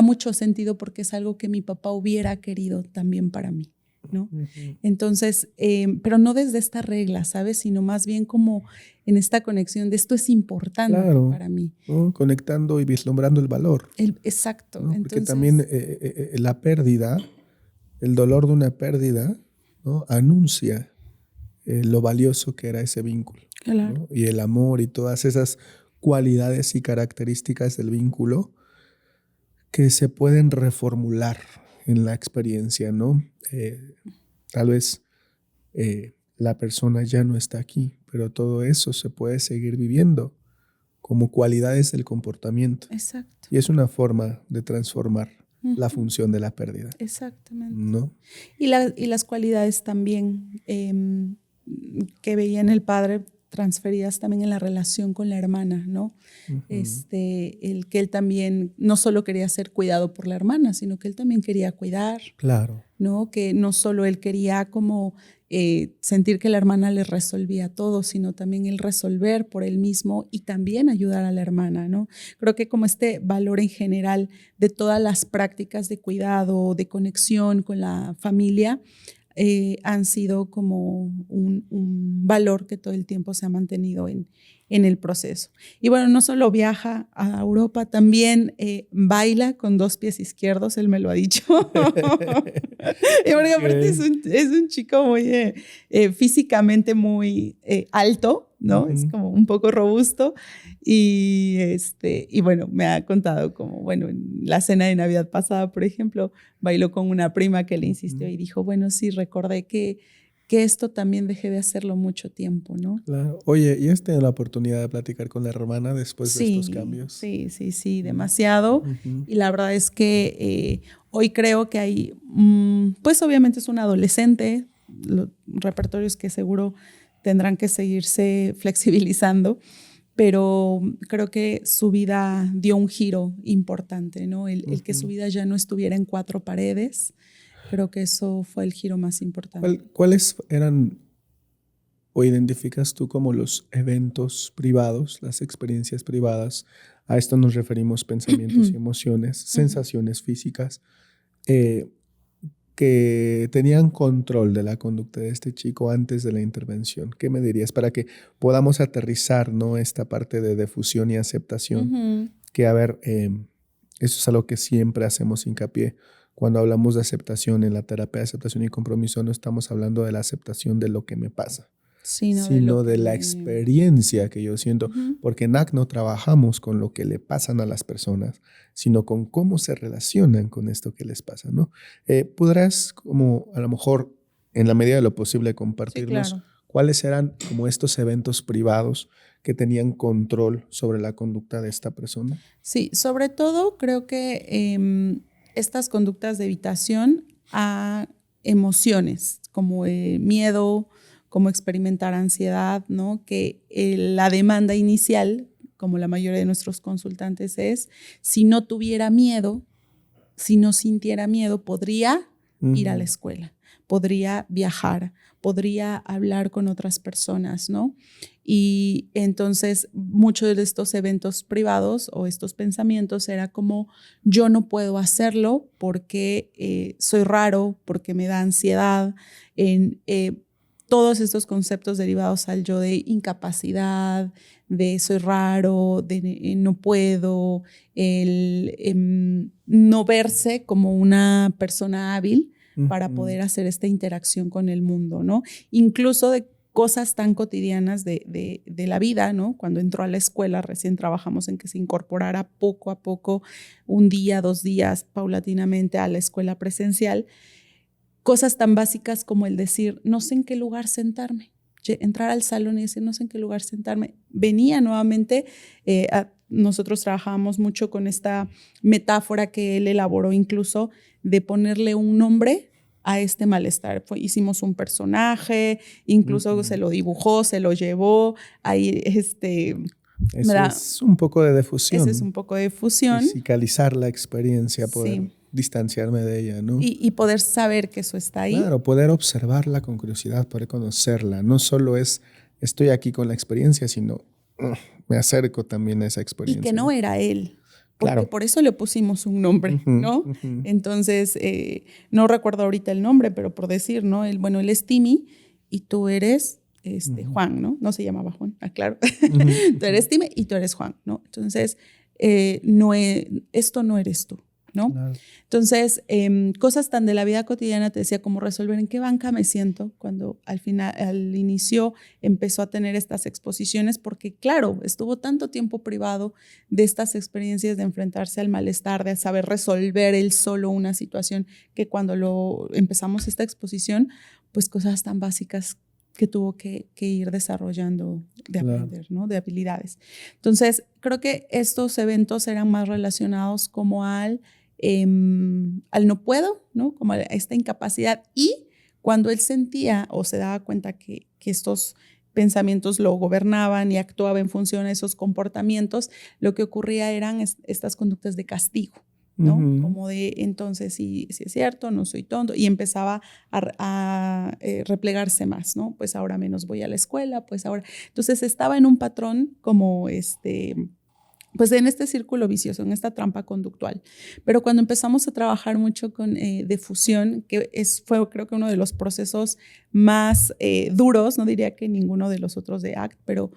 S1: mucho sentido porque es algo que mi papá hubiera querido también para mí, ¿no? Entonces, pero no desde esta regla, ¿sabes? Sino más bien como en esta conexión de esto es importante para mí.
S2: ¿No? Conectando y vislumbrando el valor.
S1: Exacto.
S2: ¿No? Porque
S1: Entonces,
S2: también la pérdida, el dolor de una pérdida, ¿no? Anuncia lo valioso que era ese vínculo.
S1: Claro.
S2: ¿no? Y el amor y todas esas cualidades y características del vínculo que se pueden reformular en la experiencia, ¿no? Tal vez la persona ya no está aquí, pero todo eso se puede seguir viviendo como cualidades del comportamiento.
S1: Exacto.
S2: Y es una forma de transformar la función de la pérdida.
S1: Exactamente.
S2: ¿No?
S1: Y las cualidades también que veía en el padre transferidas también en la relación con la hermana, ¿no? El que él también no solo quería ser cuidado por la hermana, sino que él también quería cuidar.
S2: Claro.
S1: ¿No? Que no solo él quería como sentir que la hermana le resolvía todo, sino también él resolver por él mismo y también ayudar a la hermana, ¿no? Creo que como este valor en general de todas las prácticas de cuidado, de conexión con la familia, han sido como un valor que todo el tiempo se ha mantenido en el proceso. Y bueno, no solo viaja a Europa, también baila con 2 pies izquierdos, él me lo ha dicho. Y porque aparte es un chico muy físicamente muy alto, ¿no? Es como un poco robusto y bueno, me ha contado como, bueno, en la cena de Navidad pasada, por ejemplo, bailó con una prima que le insistió y dijo, bueno, sí, recordé que esto también dejé de hacerlo mucho tiempo, ¿no?
S2: Claro. Oye, ¿y has tenido la oportunidad de platicar con la hermana después de estos cambios?
S1: Sí, demasiado. Y la verdad es que hoy creo que hay, pues obviamente es un adolescente, los repertorios que seguro tendrán que seguirse flexibilizando, pero creo que su vida dio un giro importante, ¿no? El que su vida ya no estuviera en 4 paredes. Creo que eso fue el giro más importante.
S2: ¿Cuáles eran o identificas tú como los eventos privados, las experiencias privadas? A esto nos referimos pensamientos y emociones, sensaciones físicas, que tenían control de la conducta de este chico antes de la intervención. ¿Qué me dirías para que podamos aterrizar, ¿no?, esta parte de difusión y aceptación? Que, a ver, eso es algo que siempre hacemos hincapié. Cuando hablamos de aceptación en la terapia de aceptación y compromiso, no estamos hablando de la aceptación de lo que me pasa, sino de la experiencia que yo siento. Porque en ACNO trabajamos con lo que le pasan a las personas, sino con cómo se relacionan con esto que les pasa, ¿no? ¿Podrás, como a lo mejor, en la medida de lo posible, compartirnos cuáles eran como estos eventos privados que tenían control sobre la conducta de esta persona?
S1: Sí, sobre todo creo que estas conductas de evitación a emociones como miedo, como experimentar ansiedad, ¿no? Que la demanda inicial, como la mayoría de nuestros consultantes es, si no tuviera miedo, si no sintiera miedo, podría ir a la escuela, podría viajar, podría hablar con otras personas, ¿no? Y entonces muchos de estos eventos privados o estos pensamientos era como yo no puedo hacerlo porque soy raro, porque me da ansiedad, todos estos conceptos derivados al yo de incapacidad, de soy raro, de no puedo, el no verse como una persona hábil para poder hacer esta interacción con el mundo, ¿no? Incluso de cosas tan cotidianas de la vida, ¿no? Cuando entró a la escuela, recién trabajamos en que se incorporara poco a poco, 1 día, 2 días, paulatinamente a la escuela presencial. Cosas tan básicas como el decir, no sé en qué lugar sentarme. Entrar al salón y decir, no sé en qué lugar sentarme. Venía nuevamente, nosotros trabajábamos mucho con esta metáfora que él elaboró incluso de ponerle un nombre a este malestar. Hicimos un personaje, incluso se lo dibujó, se lo llevó. Ahí,
S2: Eso es un poco de difusión.
S1: Eso es un poco de difusión.
S2: Fisicalizar la experiencia, poder distanciarme de ella, ¿no?
S1: Y poder saber que eso está ahí.
S2: Claro, poder observarla con curiosidad, poder conocerla. No solo es estoy aquí con la experiencia, sino me acerco también a esa experiencia.
S1: Y que no era él. Porque por eso le pusimos un nombre, ¿no? Entonces, no recuerdo ahorita el nombre, pero por decir, ¿no? Él es Timmy y tú eres Juan, ¿no? No se llamaba Juan, claro. Tú eres Timmy y tú eres Juan, ¿no? Entonces, esto no eres tú, ¿no? Claro. Entonces, cosas tan de la vida cotidiana, te decía, como resolver en qué banca me siento cuando al inicio empezó a tener estas exposiciones, porque claro, estuvo tanto tiempo privado de estas experiencias de enfrentarse al malestar, de saber resolver él solo una situación, que cuando empezamos esta exposición, pues cosas tan básicas que tuvo que ir desarrollando de aprender, ¿no? De habilidades. Entonces, creo que estos eventos eran más relacionados como al no puedo, ¿no? Como a esta incapacidad. Y cuando él sentía o se daba cuenta que estos pensamientos lo gobernaban y actuaba en función de esos comportamientos, lo que ocurría eran estas conductas de castigo, ¿no? Como de, entonces, si es cierto, no soy tonto, y empezaba a replegarse más, ¿no? Pues ahora menos voy a la escuela, pues ahora. Entonces estaba en un patrón como pues en este círculo vicioso, en esta trampa conductual. Pero cuando empezamos a trabajar mucho con defusión, que fue creo que uno de los procesos más duros, no diría que ninguno de los otros de ACT, pero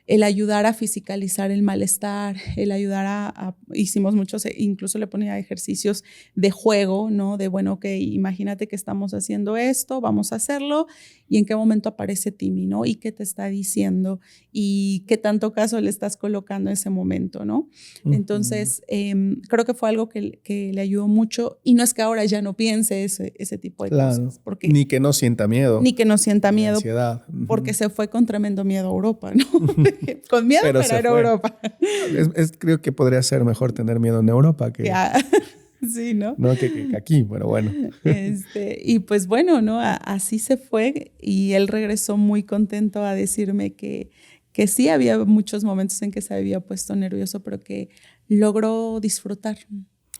S1: el ayudar a fiscalizar el malestar, el ayudar hicimos muchos, incluso le ponía ejercicios de juego, ¿no? De, bueno, ok, imagínate que estamos haciendo esto, vamos a hacerlo, y en qué momento aparece Timmy, ¿no? Y qué te está diciendo, y qué tanto caso le estás colocando en ese momento, ¿no? Entonces, creo que fue algo que le ayudó mucho, y no es que ahora ya no piense ese tipo de cosas. Porque,
S2: ni que no sienta miedo.
S1: Ni que no sienta miedo.
S2: Ansiedad.
S1: Porque se fue con tremendo miedo a Europa, ¿no? Con miedo, pero era Europa.
S2: Creo que podría ser mejor tener miedo en Europa que...
S1: Sí, ¿no?
S2: No, que aquí, pero bueno.
S1: Y pues bueno, ¿no? Así se fue, y él regresó muy contento a decirme que sí había muchos momentos en que se había puesto nervioso, pero que logró disfrutar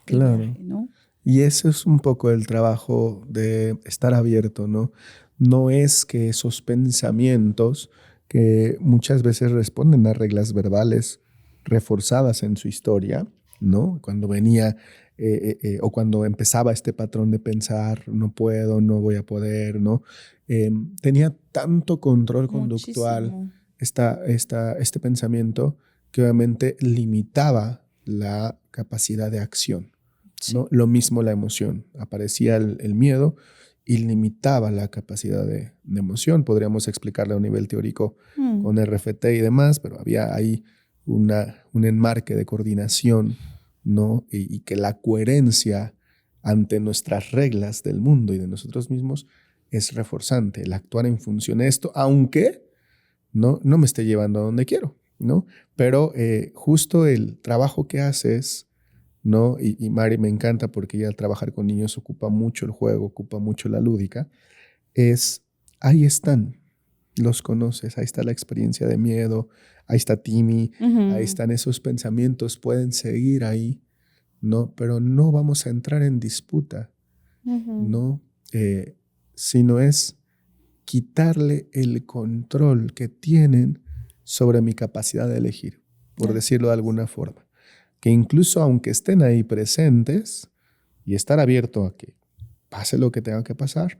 S1: el viaje, ¿no?
S2: Y eso es un poco el trabajo de estar abierto, ¿no? No es que esos pensamientos que muchas veces responden a reglas verbales reforzadas en su historia, ¿no? Cuando venía o cuando empezaba este patrón de pensar, no puedo, no voy a poder, ¿no? Tenía tanto control conductual este pensamiento que obviamente limitaba la capacidad de acción, ¿no? Lo mismo la emoción. Aparecía el miedo y limitaba la capacidad de emoción. Podríamos explicarlo a un nivel teórico con RFT y demás, pero había ahí un enmarque de coordinación, ¿no? Y que la coherencia ante nuestras reglas del mundo y de nosotros mismos es reforzante. El actuar en función de esto, aunque no me esté llevando a donde quiero, ¿no? Pero justo el trabajo que haces, ¿no? Y Mari me encanta porque ella al trabajar con niños ocupa mucho el juego, ocupa mucho la lúdica, ahí están, los conoces, ahí está la experiencia de miedo, ahí está Timmy, ahí están esos pensamientos, pueden seguir ahí, ¿no? Pero no vamos a entrar en disputa, ¿no? Sino es quitarle el control que tienen sobre mi capacidad de elegir, por decirlo de alguna forma. Que incluso aunque estén ahí presentes y estar abierto a que pase lo que tenga que pasar,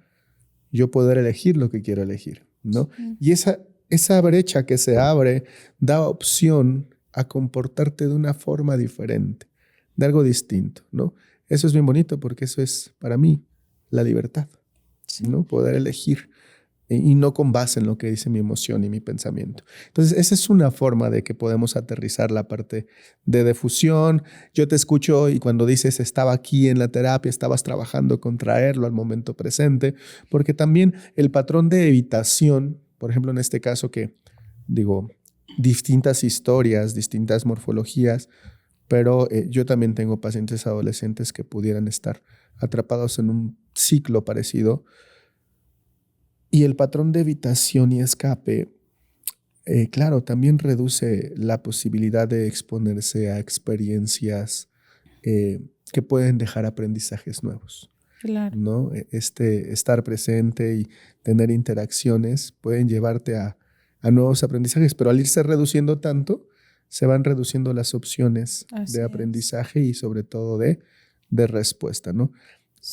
S2: yo poder elegir lo que quiero elegir, ¿no? Y esa brecha que se abre da opción a comportarte de una forma diferente, de algo distinto, ¿no? Eso es bien bonito porque eso es para mí la libertad, ¿no? Poder elegir. Y no con base en lo que dice mi emoción y mi pensamiento. Entonces, esa es una forma de que podemos aterrizar la parte de defusión. Yo te escucho y cuando dices estaba aquí en la terapia, estabas trabajando con traerlo al momento presente, porque también el patrón de evitación, por ejemplo, en este caso que digo, distintas historias, distintas morfologías, pero yo también tengo pacientes adolescentes que pudieran estar atrapados en un ciclo parecido. Y el patrón de evitación y escape, claro, también reduce la posibilidad de exponerse a experiencias que pueden dejar aprendizajes nuevos.
S1: Claro.
S2: ¿No? Estar presente y tener interacciones pueden llevarte a nuevos aprendizajes, pero al irse reduciendo tanto, se van reduciendo las opciones de aprendizaje y sobre todo de respuesta, ¿no?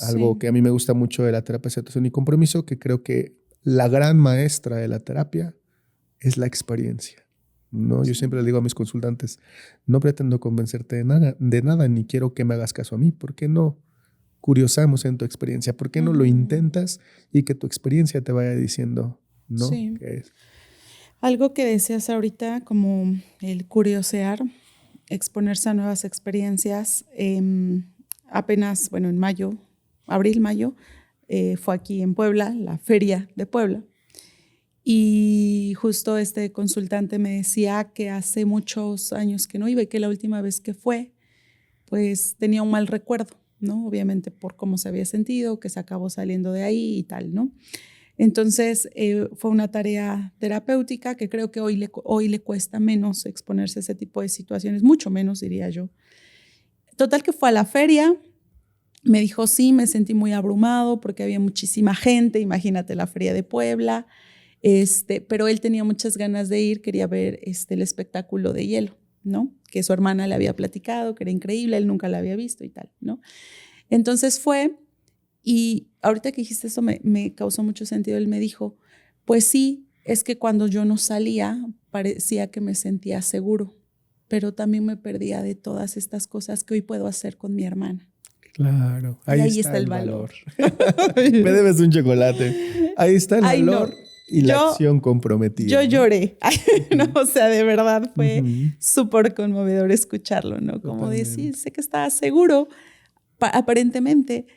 S2: Algo que a mí me gusta mucho de la terapia de aceptación y compromiso, que creo que la gran maestra de la terapia es la experiencia, ¿no? Yo siempre le digo a mis consultantes, no pretendo convencerte de nada, ni quiero que me hagas caso a mí. ¿Por qué no curiosamos en tu experiencia? ¿Por qué no lo intentas y que tu experiencia te vaya diciendo, ¿no? ¿Qué es?
S1: Algo que decías ahorita, como el curiosear, exponerse a nuevas experiencias. Apenas, bueno, en abril, mayo, fue aquí en Puebla, la Feria de Puebla. Y justo este consultante me decía que hace muchos años que no iba y que la última vez que fue, pues tenía un mal recuerdo, ¿no? Obviamente por cómo se había sentido, que se acabó saliendo de ahí y tal, ¿no? Entonces fue una tarea terapéutica que creo que hoy le cuesta menos exponerse a ese tipo de situaciones, mucho menos diría yo. Total que fue a la feria, me dijo sí, me sentí muy abrumado porque había muchísima gente, imagínate la feria de Puebla, pero él tenía muchas ganas de ir, quería ver el espectáculo de hielo, ¿no? Que su hermana le había platicado, que era increíble, él nunca la había visto y tal, ¿no? Entonces fue. Y ahorita que dijiste eso me causó mucho sentido. Él me dijo, pues sí, es que cuando yo no salía parecía que me sentía seguro, pero también me perdía de todas estas cosas que hoy puedo hacer con mi hermana.
S2: Claro,
S1: y ahí está el valor.
S2: Me debes un chocolate. Ahí está el valor
S1: No.
S2: y la acción comprometida.
S1: Yo lloré. No, o sea, de verdad fue súper conmovedor escucharlo, ¿no? Como decir, sé que estaba seguro, aparentemente,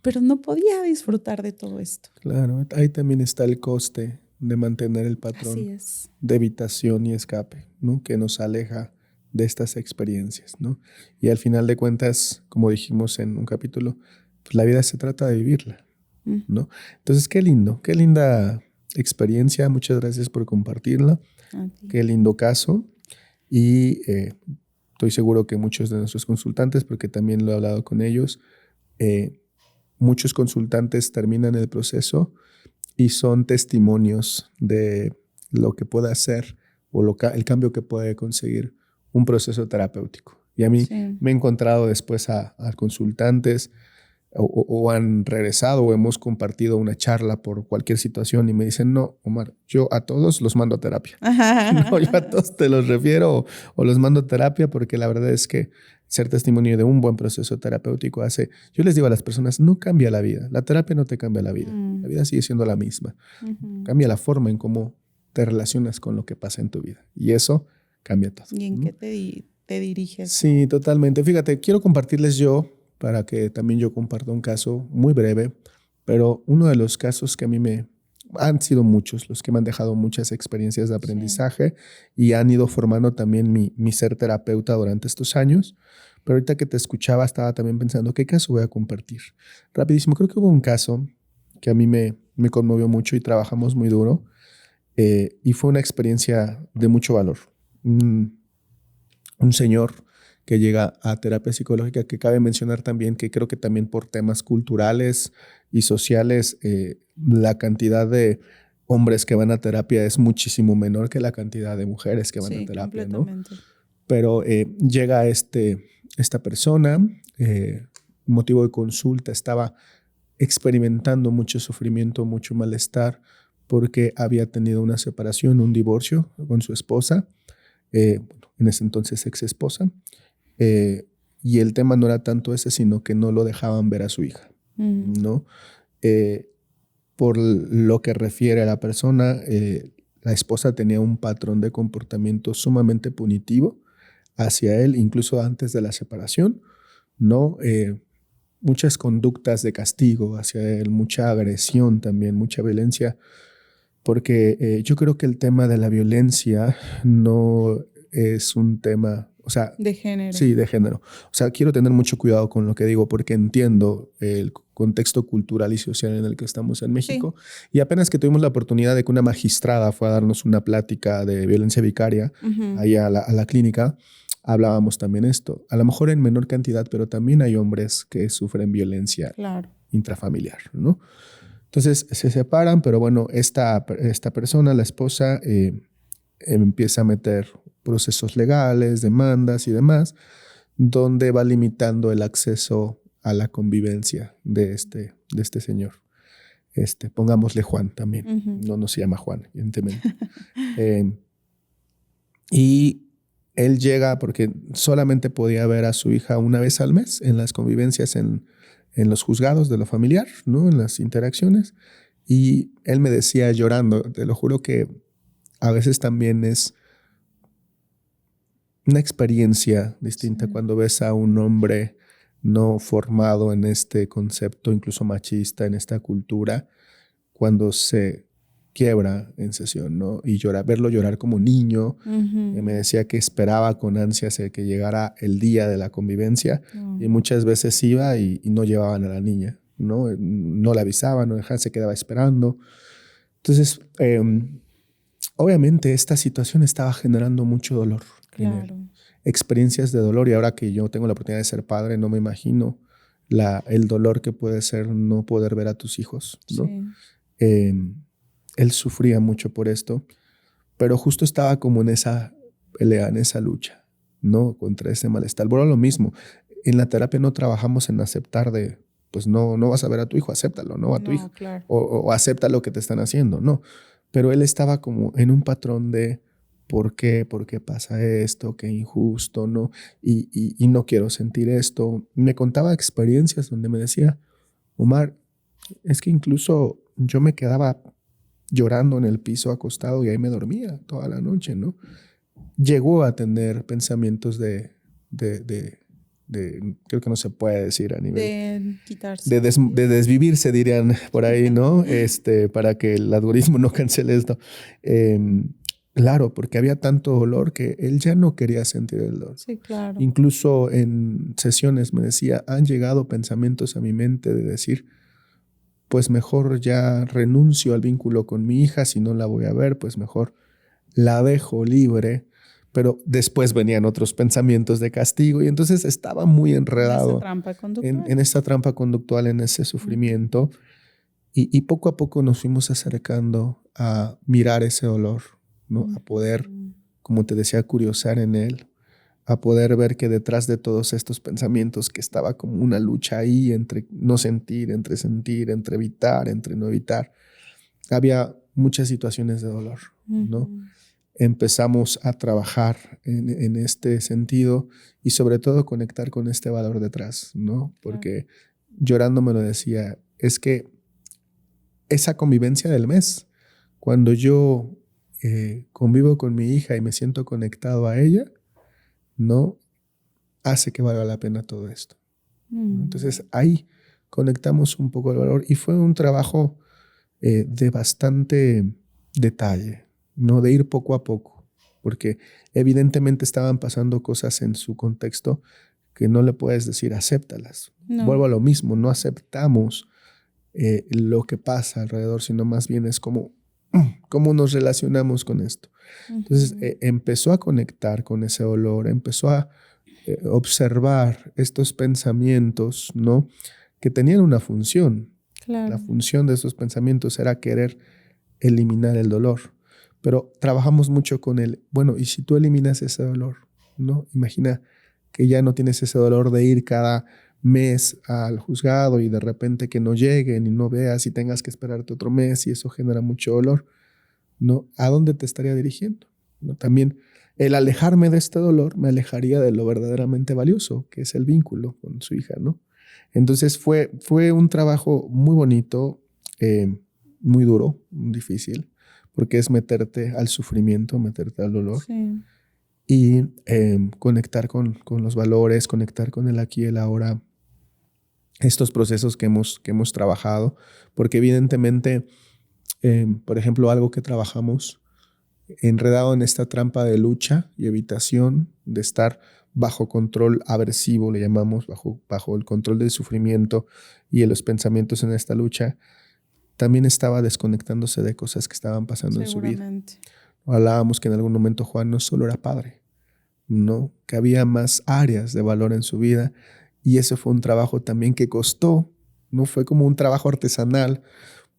S1: pero no podía disfrutar de todo esto.
S2: Claro, ahí también está el coste de mantener el patrón de evitación y escape, ¿no? Que nos aleja de estas experiencias, ¿no? Y al final de cuentas, como dijimos en un capítulo, pues la vida se trata de vivirla, ¿no? Entonces, qué lindo, qué linda experiencia. Muchas gracias por compartirla. Qué lindo caso. Y estoy seguro que muchos de nuestros consultantes, porque también lo he hablado con ellos, muchos consultantes terminan el proceso y son testimonios de lo que puede hacer o el cambio que puede conseguir un proceso terapéutico. Y a mí me he encontrado después a consultantes o han regresado o hemos compartido una charla por cualquier situación y me dicen, no, Omar, yo a todos los mando a terapia. No, yo a todos te los refiero o los mando a terapia porque la verdad es que ser testimonio de un buen proceso terapéutico hace... Yo les digo a las personas, no cambia la vida. La terapia no te cambia la vida. La vida sigue siendo la misma. Cambia la forma en cómo te relacionas con lo que pasa en tu vida. Y eso cambia todo.
S1: ¿Y en qué te diriges?
S2: Sí, totalmente. Fíjate, quiero compartirles yo, para que también yo comparta un caso muy breve, pero uno de los casos que a mí han sido muchos, los que me han dejado muchas experiencias de aprendizaje y han ido formando también mi ser terapeuta durante estos años. Pero ahorita que te escuchaba estaba también pensando, ¿qué caso voy a compartir? Rapidísimo, creo que hubo un caso que a mí me conmovió mucho y trabajamos muy duro y fue una experiencia de mucho valor. Un señor que llega a terapia psicológica, que cabe mencionar también que creo que también por temas culturales y sociales la cantidad de hombres que van a terapia es muchísimo menor que la cantidad de mujeres que van a terapia, ¿no? Pero llega esta persona, motivo de consulta, estaba experimentando mucho sufrimiento, mucho malestar porque había tenido una separación, un divorcio con su esposa, en ese entonces ex esposa. Y el tema no era tanto ese, sino que no lo dejaban ver a su hija, ¿no? Por lo que refiere a la persona, la esposa tenía un patrón de comportamiento sumamente punitivo hacia él, incluso antes de la separación, ¿no? Muchas conductas de castigo hacia él, mucha agresión también, mucha violencia, porque yo creo que el tema de la violencia no es un tema... O sea,
S1: de género.
S2: Sí, de género. O sea, quiero tener mucho cuidado con lo que digo porque entiendo el contexto cultural y social en el que estamos en México. Y apenas que tuvimos la oportunidad de que una magistrada fue a darnos una plática de violencia vicaria ahí a la clínica, hablábamos también esto. A lo mejor en menor cantidad, pero también hay hombres que sufren violencia intrafamiliar, ¿no? Entonces se separan, pero bueno, esta persona, la esposa, empieza a meter procesos legales, demandas y demás, donde va limitando el acceso a la convivencia de este señor. Pongámosle Juan también, no se llama Juan, evidentemente. Y él llega porque solamente podía ver a su hija una vez al mes en las convivencias en los juzgados de lo familiar, ¿no? En las interacciones. Y él me decía llorando, te lo juro que a veces también es una experiencia distinta cuando ves a un hombre no formado en este concepto, incluso machista, en esta cultura, cuando se quiebra en sesión, ¿no? Y verlo llorar como niño. Me decía que esperaba con ansias que llegara el día de la convivencia y muchas veces iba y no llevaban a la niña, ¿no? No la avisaban, no dejaban, se quedaba esperando. Entonces, obviamente esta situación estaba generando mucho dolor.
S1: Claro.
S2: Experiencias de dolor, y ahora que yo tengo la oportunidad de ser padre, no me imagino el dolor que puede ser no poder ver a tus hijos, ¿no? Sí. Él sufría mucho por esto, pero justo estaba como en esa pelea, en esa lucha, ¿no? Contra ese malestar. Bueno, lo mismo, en la terapia no trabajamos en aceptar pues no vas a ver a tu hijo, acéptalo, ¿no? A tu hijo.
S1: Claro.
S2: O acepta lo que te están haciendo, no. Pero él estaba como en un patrón de ¿por qué pasa esto? Qué injusto, ¿no? Y no quiero sentir esto. Me contaba experiencias donde me decía, Omar, es que incluso yo me quedaba llorando en el piso acostado y ahí me dormía toda la noche, ¿no? Llegó a tener pensamientos de creo que no se puede decir a nivel...
S1: De quitarse.
S2: De desvivirse, dirían por ahí, ¿no? Para que el algoritmo no cancele esto. Claro, porque había tanto dolor que él ya no quería sentir el dolor.
S1: Sí, claro.
S2: Incluso en sesiones me decía, han llegado pensamientos a mi mente de decir, pues mejor ya renuncio al vínculo con mi hija, si no la voy a ver, pues mejor la dejo libre. Pero después venían otros pensamientos de castigo y entonces estaba muy enredado en esa trampa conductual, en ese sufrimiento. Y poco a poco nos fuimos acercando a mirar ese dolor, ¿no? A poder, como te decía, curiosar en él, a poder ver que detrás de todos estos pensamientos que estaba como una lucha ahí entre no sentir, entre evitar, entre no evitar, había muchas situaciones de dolor, ¿no? Empezamos a trabajar en este sentido y sobre todo conectar con este valor detrás, ¿no? Porque llorando me lo decía, es que esa convivencia del mes, cuando yo convivo con mi hija y me siento conectado a ella, ¿no? Hace que valga la pena todo esto. Entonces ahí conectamos un poco el valor y fue un trabajo de bastante detalle, ¿no? De ir poco a poco, porque evidentemente estaban pasando cosas en su contexto que no le puedes decir acéptalas. No. Vuelvo a lo mismo, no aceptamos lo que pasa alrededor, sino más bien es cómo nos relacionamos con esto. Entonces empezó a conectar con ese dolor, empezó a observar estos pensamientos, ¿no? Que tenían una función. Claro. La función de esos pensamientos era querer eliminar el dolor. Pero trabajamos mucho con él. Bueno, ¿y si tú eliminas ese dolor? ¿No? Imagina que ya no tienes ese dolor de ir cada mes al juzgado y de repente que no lleguen y no veas y tengas que esperarte otro mes y eso genera mucho dolor, ¿no? ¿A dónde te estaría dirigiendo? ¿No? También el alejarme de este dolor me alejaría de lo verdaderamente valioso, que es el vínculo con su hija, ¿no? Entonces fue un trabajo muy bonito, muy duro, muy difícil, porque es meterte al sufrimiento, meterte al dolor. Sí. Y conectar con los valores, conectar con el aquí y el ahora, estos procesos que hemos trabajado, porque evidentemente, por ejemplo, algo que trabajamos enredado en esta trampa de lucha y evitación, de estar bajo control aversivo, le llamamos, bajo el control del sufrimiento y de los pensamientos en esta lucha, también estaba desconectándose de cosas que estaban pasando en su vida. Hablábamos que en algún momento Juan no solo era padre, ¿no? Que había más áreas de valor en su vida y eso fue un trabajo también que costó, no fue como un trabajo artesanal,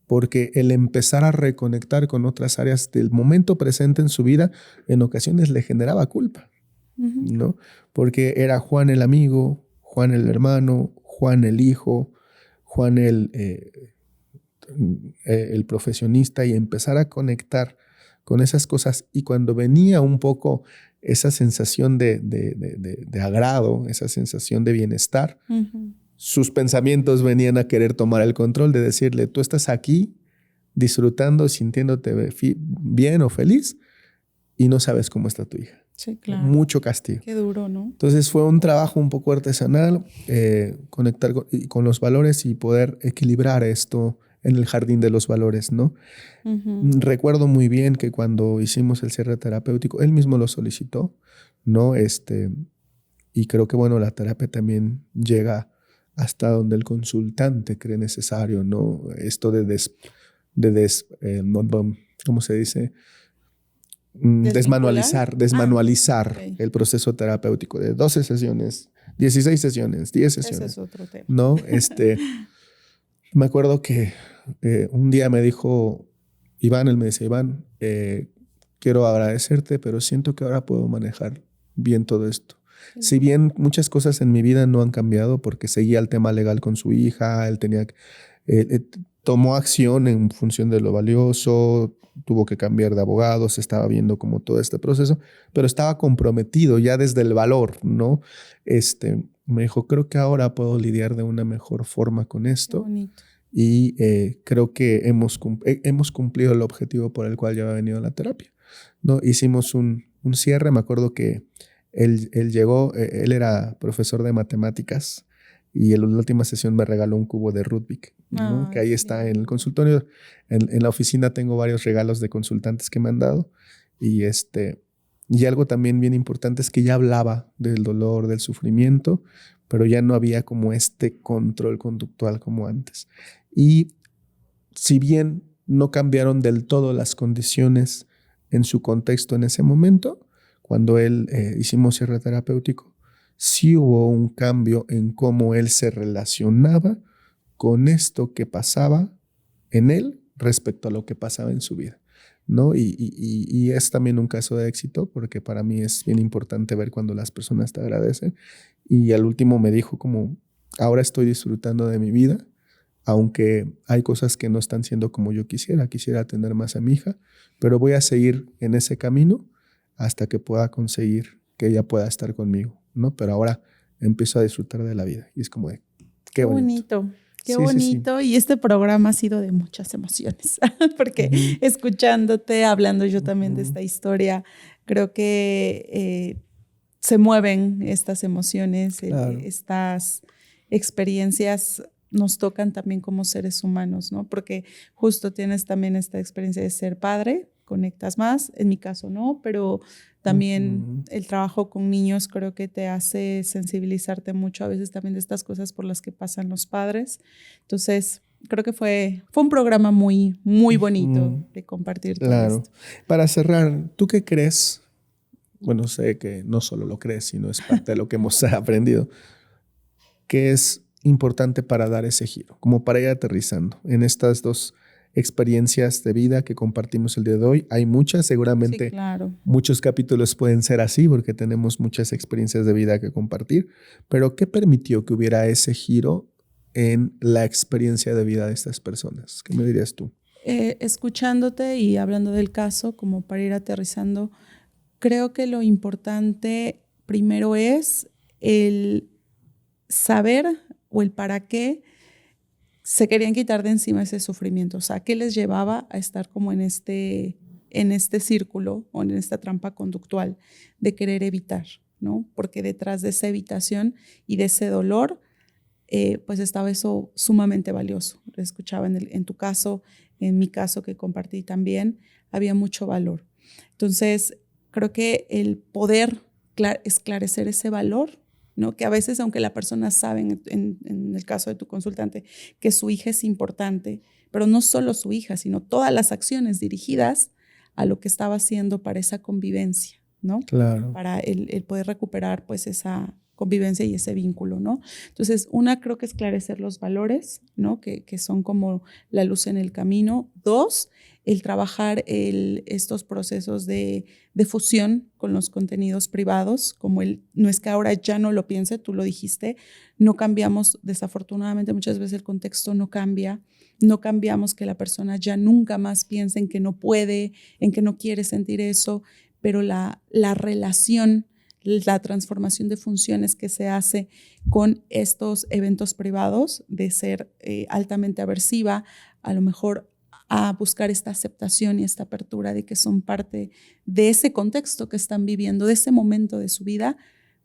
S2: porque el empezar a reconectar con otras áreas del momento presente en su vida en ocasiones le generaba culpa, ¿no? Porque era Juan el amigo, Juan el hermano, Juan el hijo, Juan el profesionista y empezar a conectar con esas cosas y cuando venía un poco esa sensación de agrado, esa sensación de bienestar, sus pensamientos venían a querer tomar el control de decirle, tú estás aquí disfrutando, sintiéndote bien o feliz y no sabes cómo está tu hija.
S1: Sí, claro.
S2: Mucho castigo.
S1: Qué duro, ¿no?
S2: Entonces fue un trabajo un poco artesanal, conectar con los valores y poder equilibrar esto en el jardín de los valores, ¿no? Recuerdo muy bien que cuando hicimos el cierre terapéutico, él mismo lo solicitó, ¿no? Y creo que, bueno, la terapia también llega hasta donde el consultante cree necesario, ¿no? Esto ¿cómo se dice? Desmanualizar
S1: Okay.
S2: el proceso terapéutico de 12 sesiones, 16 sesiones, 10 sesiones.
S1: Ese es otro tema.
S2: ¿No? Me acuerdo que un día me dijo Iván, él me decía, Iván, quiero agradecerte, pero siento que ahora puedo manejar bien todo esto. Sí. Si bien muchas cosas en mi vida no han cambiado porque seguía el tema legal con su hija, él tenía tomó acción en función de lo valioso, tuvo que cambiar de abogados, estaba viendo como todo este proceso, pero estaba comprometido ya desde el valor, ¿no? Me dijo, creo que ahora puedo lidiar de una mejor forma con esto.
S1: Qué bonito.
S2: Y creo que hemos cumplido el objetivo por el cual ya había venido a la terapia, ¿no? Hicimos un cierre, me acuerdo que él llegó, él era profesor de matemáticas y en la última sesión me regaló un cubo de Rubik, ¿no? Que ahí está en el consultorio. En la oficina tengo varios regalos de consultantes que me han dado y algo también bien importante es que ya hablaba del dolor, del sufrimiento, pero ya no había como este control conductual como antes. Y si bien no cambiaron del todo las condiciones en su contexto en ese momento, cuando él hicimos cierre terapéutico, sí hubo un cambio en cómo él se relacionaba con esto que pasaba en él respecto a lo que pasaba en su vida, ¿no? Y es también un caso de éxito porque para mí es bien importante ver cuando las personas te agradecen. Y al último me dijo como, ahora estoy disfrutando de mi vida, aunque hay cosas que no están siendo como yo quisiera tener más a mi hija, pero voy a seguir en ese camino hasta que pueda conseguir que ella pueda estar conmigo, ¿no? Pero ahora empiezo a disfrutar de la vida y es como de, qué bonito.
S1: Qué bonito. Sí. Y este programa ha sido de muchas emociones, porque escuchándote, hablando yo también de esta historia, creo que se mueven estas emociones, claro. Estas experiencias nos tocan también como seres humanos, ¿no? Porque justo tienes también esta experiencia de ser padre, conectas más, en mi caso no, pero también el trabajo con niños creo que te hace sensibilizarte mucho a veces también de estas cosas por las que pasan los padres. Entonces, creo que fue un programa muy, muy bonito de compartir todo esto.
S2: Para cerrar, ¿tú qué crees? Bueno, sé que no solo lo crees, sino es parte de lo que hemos aprendido, que es importante para dar ese giro, como para ir aterrizando en estas dos experiencias de vida que compartimos el día de hoy. Hay muchas, seguramente
S1: sí, claro.
S2: Muchos capítulos pueden ser así porque tenemos muchas experiencias de vida que compartir, pero ¿qué permitió que hubiera ese giro en la experiencia de vida de estas personas? ¿Qué me dirías tú?
S1: Escuchándote y hablando del caso, como para ir aterrizando, creo que lo importante primero es el saber o el para qué se querían quitar de encima ese sufrimiento. O sea, ¿qué les llevaba a estar como en este círculo o en esta trampa conductual de querer evitar, ¿no? Porque detrás de esa evitación y de ese dolor, pues estaba eso sumamente valioso. Lo escuchaba en tu caso, en mi caso que compartí también, había mucho valor. Entonces, creo que el poder esclarecer ese valor, ¿no? Que a veces, aunque la persona sabe, en el caso de tu consultante, que su hija es importante, pero no solo su hija, sino todas las acciones dirigidas a lo que estaba haciendo para esa convivencia, ¿no?
S2: Claro.
S1: Para el poder recuperar pues esa convivencia y ese vínculo, ¿no? Entonces, una, creo que esclarecer los valores, ¿no? Que son como la luz en el camino. Dos, el trabajar estos procesos de fusión con los contenidos privados, como no es que ahora ya no lo piense, tú lo dijiste, no cambiamos, desafortunadamente muchas veces el contexto no cambia, no cambiamos que la persona ya nunca más piense en que no puede, en que no quiere sentir eso, pero la relación, la transformación de funciones que se hace con estos eventos privados, de ser altamente aversiva, a lo mejor a buscar esta aceptación y esta apertura de que son parte de ese contexto que están viviendo, de ese momento de su vida,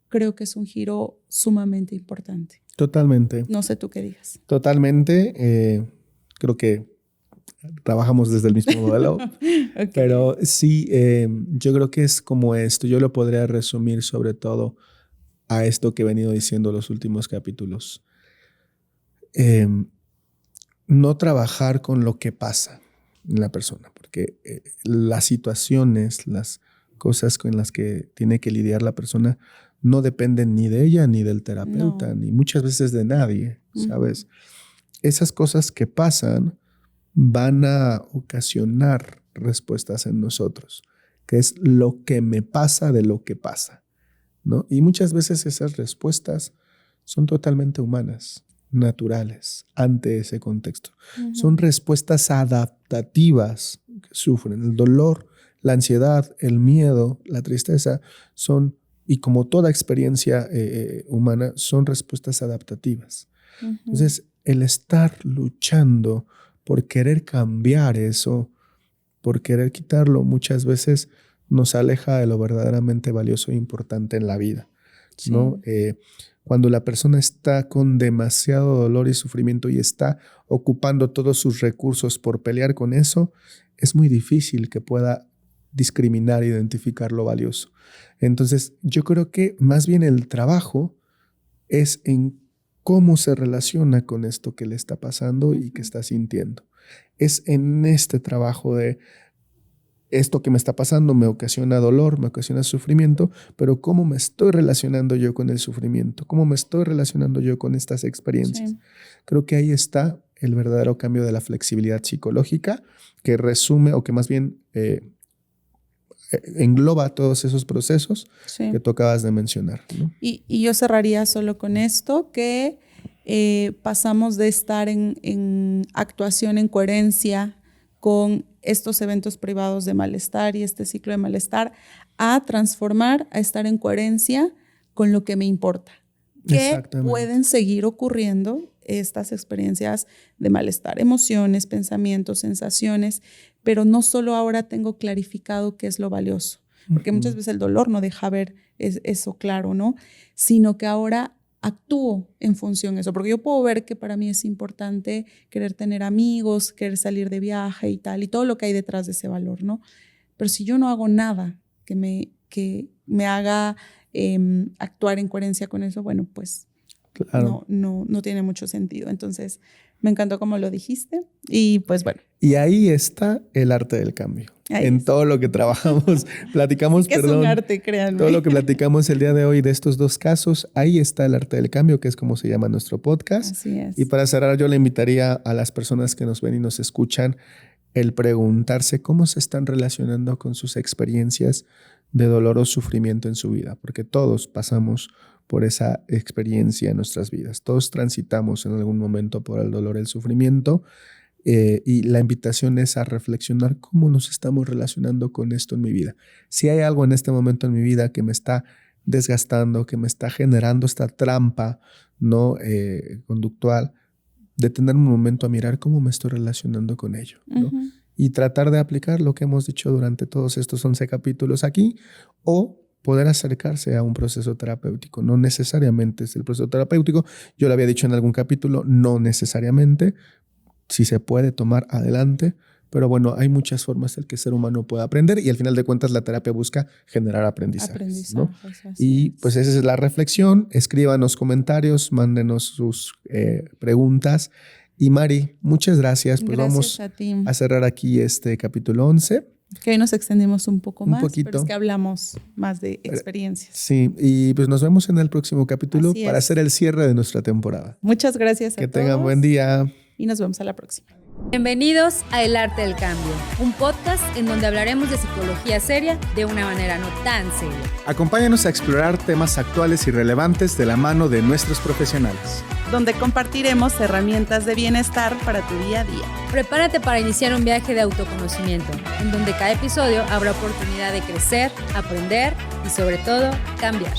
S1: creo que es un giro sumamente importante.
S2: Totalmente.
S1: No sé tú qué digas.
S2: Totalmente. creo que trabajamos desde el mismo modelo. Okay. Pero sí, yo creo que es como esto. Yo lo podría resumir sobre todo a esto que he venido diciendo los últimos capítulos. No trabajar con lo que pasa en la persona, porque las situaciones, las cosas con las que tiene que lidiar la persona no dependen ni de ella, ni del terapeuta, ni muchas veces de nadie, ¿sabes? Esas cosas que pasan van a ocasionar respuestas en nosotros, que es lo que me pasa de lo que pasa, ¿no? Y muchas veces esas respuestas son totalmente humanas, naturales, ante ese contexto. Son respuestas adaptativas que sufren. El dolor, la ansiedad, el miedo, la tristeza son, y como toda experiencia humana, son respuestas adaptativas. Entonces, el estar luchando por querer cambiar eso, por querer quitarlo, muchas veces nos aleja de lo verdaderamente valioso e importante en la vida, sí, ¿no? Cuando la persona está con demasiado dolor y sufrimiento y está ocupando todos sus recursos por pelear con eso, es muy difícil que pueda discriminar e identificar lo valioso. Entonces, yo creo que más bien el trabajo es en cómo se relaciona con esto que le está pasando y que está sintiendo. Es en este trabajo de esto que me está pasando me ocasiona dolor, me ocasiona sufrimiento, pero cómo me estoy relacionando yo con el sufrimiento, cómo me estoy relacionando yo con estas experiencias. Sí. Creo que ahí está el verdadero cambio de la flexibilidad psicológica, que resume o que más bien engloba todos esos procesos, sí, que tú acabas de mencionar, ¿no?
S1: Y yo cerraría solo con esto, que pasamos de estar en actuación en coherencia con estos eventos privados de malestar y este ciclo de malestar, a transformar, a estar en coherencia con lo que me importa. Que pueden seguir ocurriendo estas experiencias de malestar, emociones, pensamientos, sensaciones, pero no solo ahora tengo clarificado qué es lo valioso, porque muchas veces el dolor no deja ver eso claro, ¿no? Sino que ahora actúo en función de eso, porque yo puedo ver que para mí es importante querer tener amigos, querer salir de viaje y tal, y todo lo que hay detrás de ese valor, ¿no? Pero si yo no hago nada que me haga actuar en coherencia con eso, bueno, pues claro, no tiene mucho sentido. Entonces, me encantó como lo dijiste y pues bueno.
S2: Y ahí está el arte del cambio. Ahí en todo lo que trabajamos, platicamos,
S1: es un arte, créanme.
S2: Todo lo que platicamos el día de hoy de estos dos casos, ahí está el arte del cambio, que es como se llama nuestro podcast.
S1: Así es.
S2: Y para cerrar, yo le invitaría a las personas que nos ven y nos escuchan el preguntarse cómo se están relacionando con sus experiencias de dolor o sufrimiento en su vida, porque todos pasamos por esa experiencia en nuestras vidas. Todos transitamos en algún momento por el dolor, el sufrimiento, y la invitación es a reflexionar cómo nos estamos relacionando con esto en mi vida. Si hay algo en este momento en mi vida que me está desgastando, que me está generando esta trampa, ¿no? Conductual, detener un momento a mirar cómo me estoy relacionando con ello, ¿no? Y tratar de aplicar lo que hemos dicho durante todos estos 11 capítulos aquí, o poder acercarse a un proceso terapéutico. No necesariamente es el proceso terapéutico. Yo lo había dicho en algún capítulo, no necesariamente. Si se puede tomar, adelante. Pero bueno, hay muchas formas en que el ser humano puede aprender y al final de cuentas la terapia busca generar aprendizajes, ¿no? Y pues esa es la reflexión. Escríbanos comentarios, mándenos sus preguntas. Y Mari, muchas gracias. Pues vamos a cerrar aquí este capítulo 11.
S1: Que hoy nos extendimos un poco más, pero es que hablamos más de experiencias.
S2: Sí, y pues nos vemos en el próximo capítulo para hacer el cierre de nuestra temporada.
S1: Muchas gracias a todos.
S2: Que tengan buen día.
S1: Y nos vemos a la próxima.
S3: Bienvenidos a El Arte del Cambio, un podcast en donde hablaremos de psicología seria de una manera no tan seria.
S4: Acompáñanos a explorar temas actuales y relevantes de la mano de nuestros profesionales,
S1: donde compartiremos herramientas de bienestar para tu día a día.
S3: Prepárate para iniciar un viaje de autoconocimiento, en donde cada episodio habrá oportunidad de crecer, aprender y sobre todo, cambiar.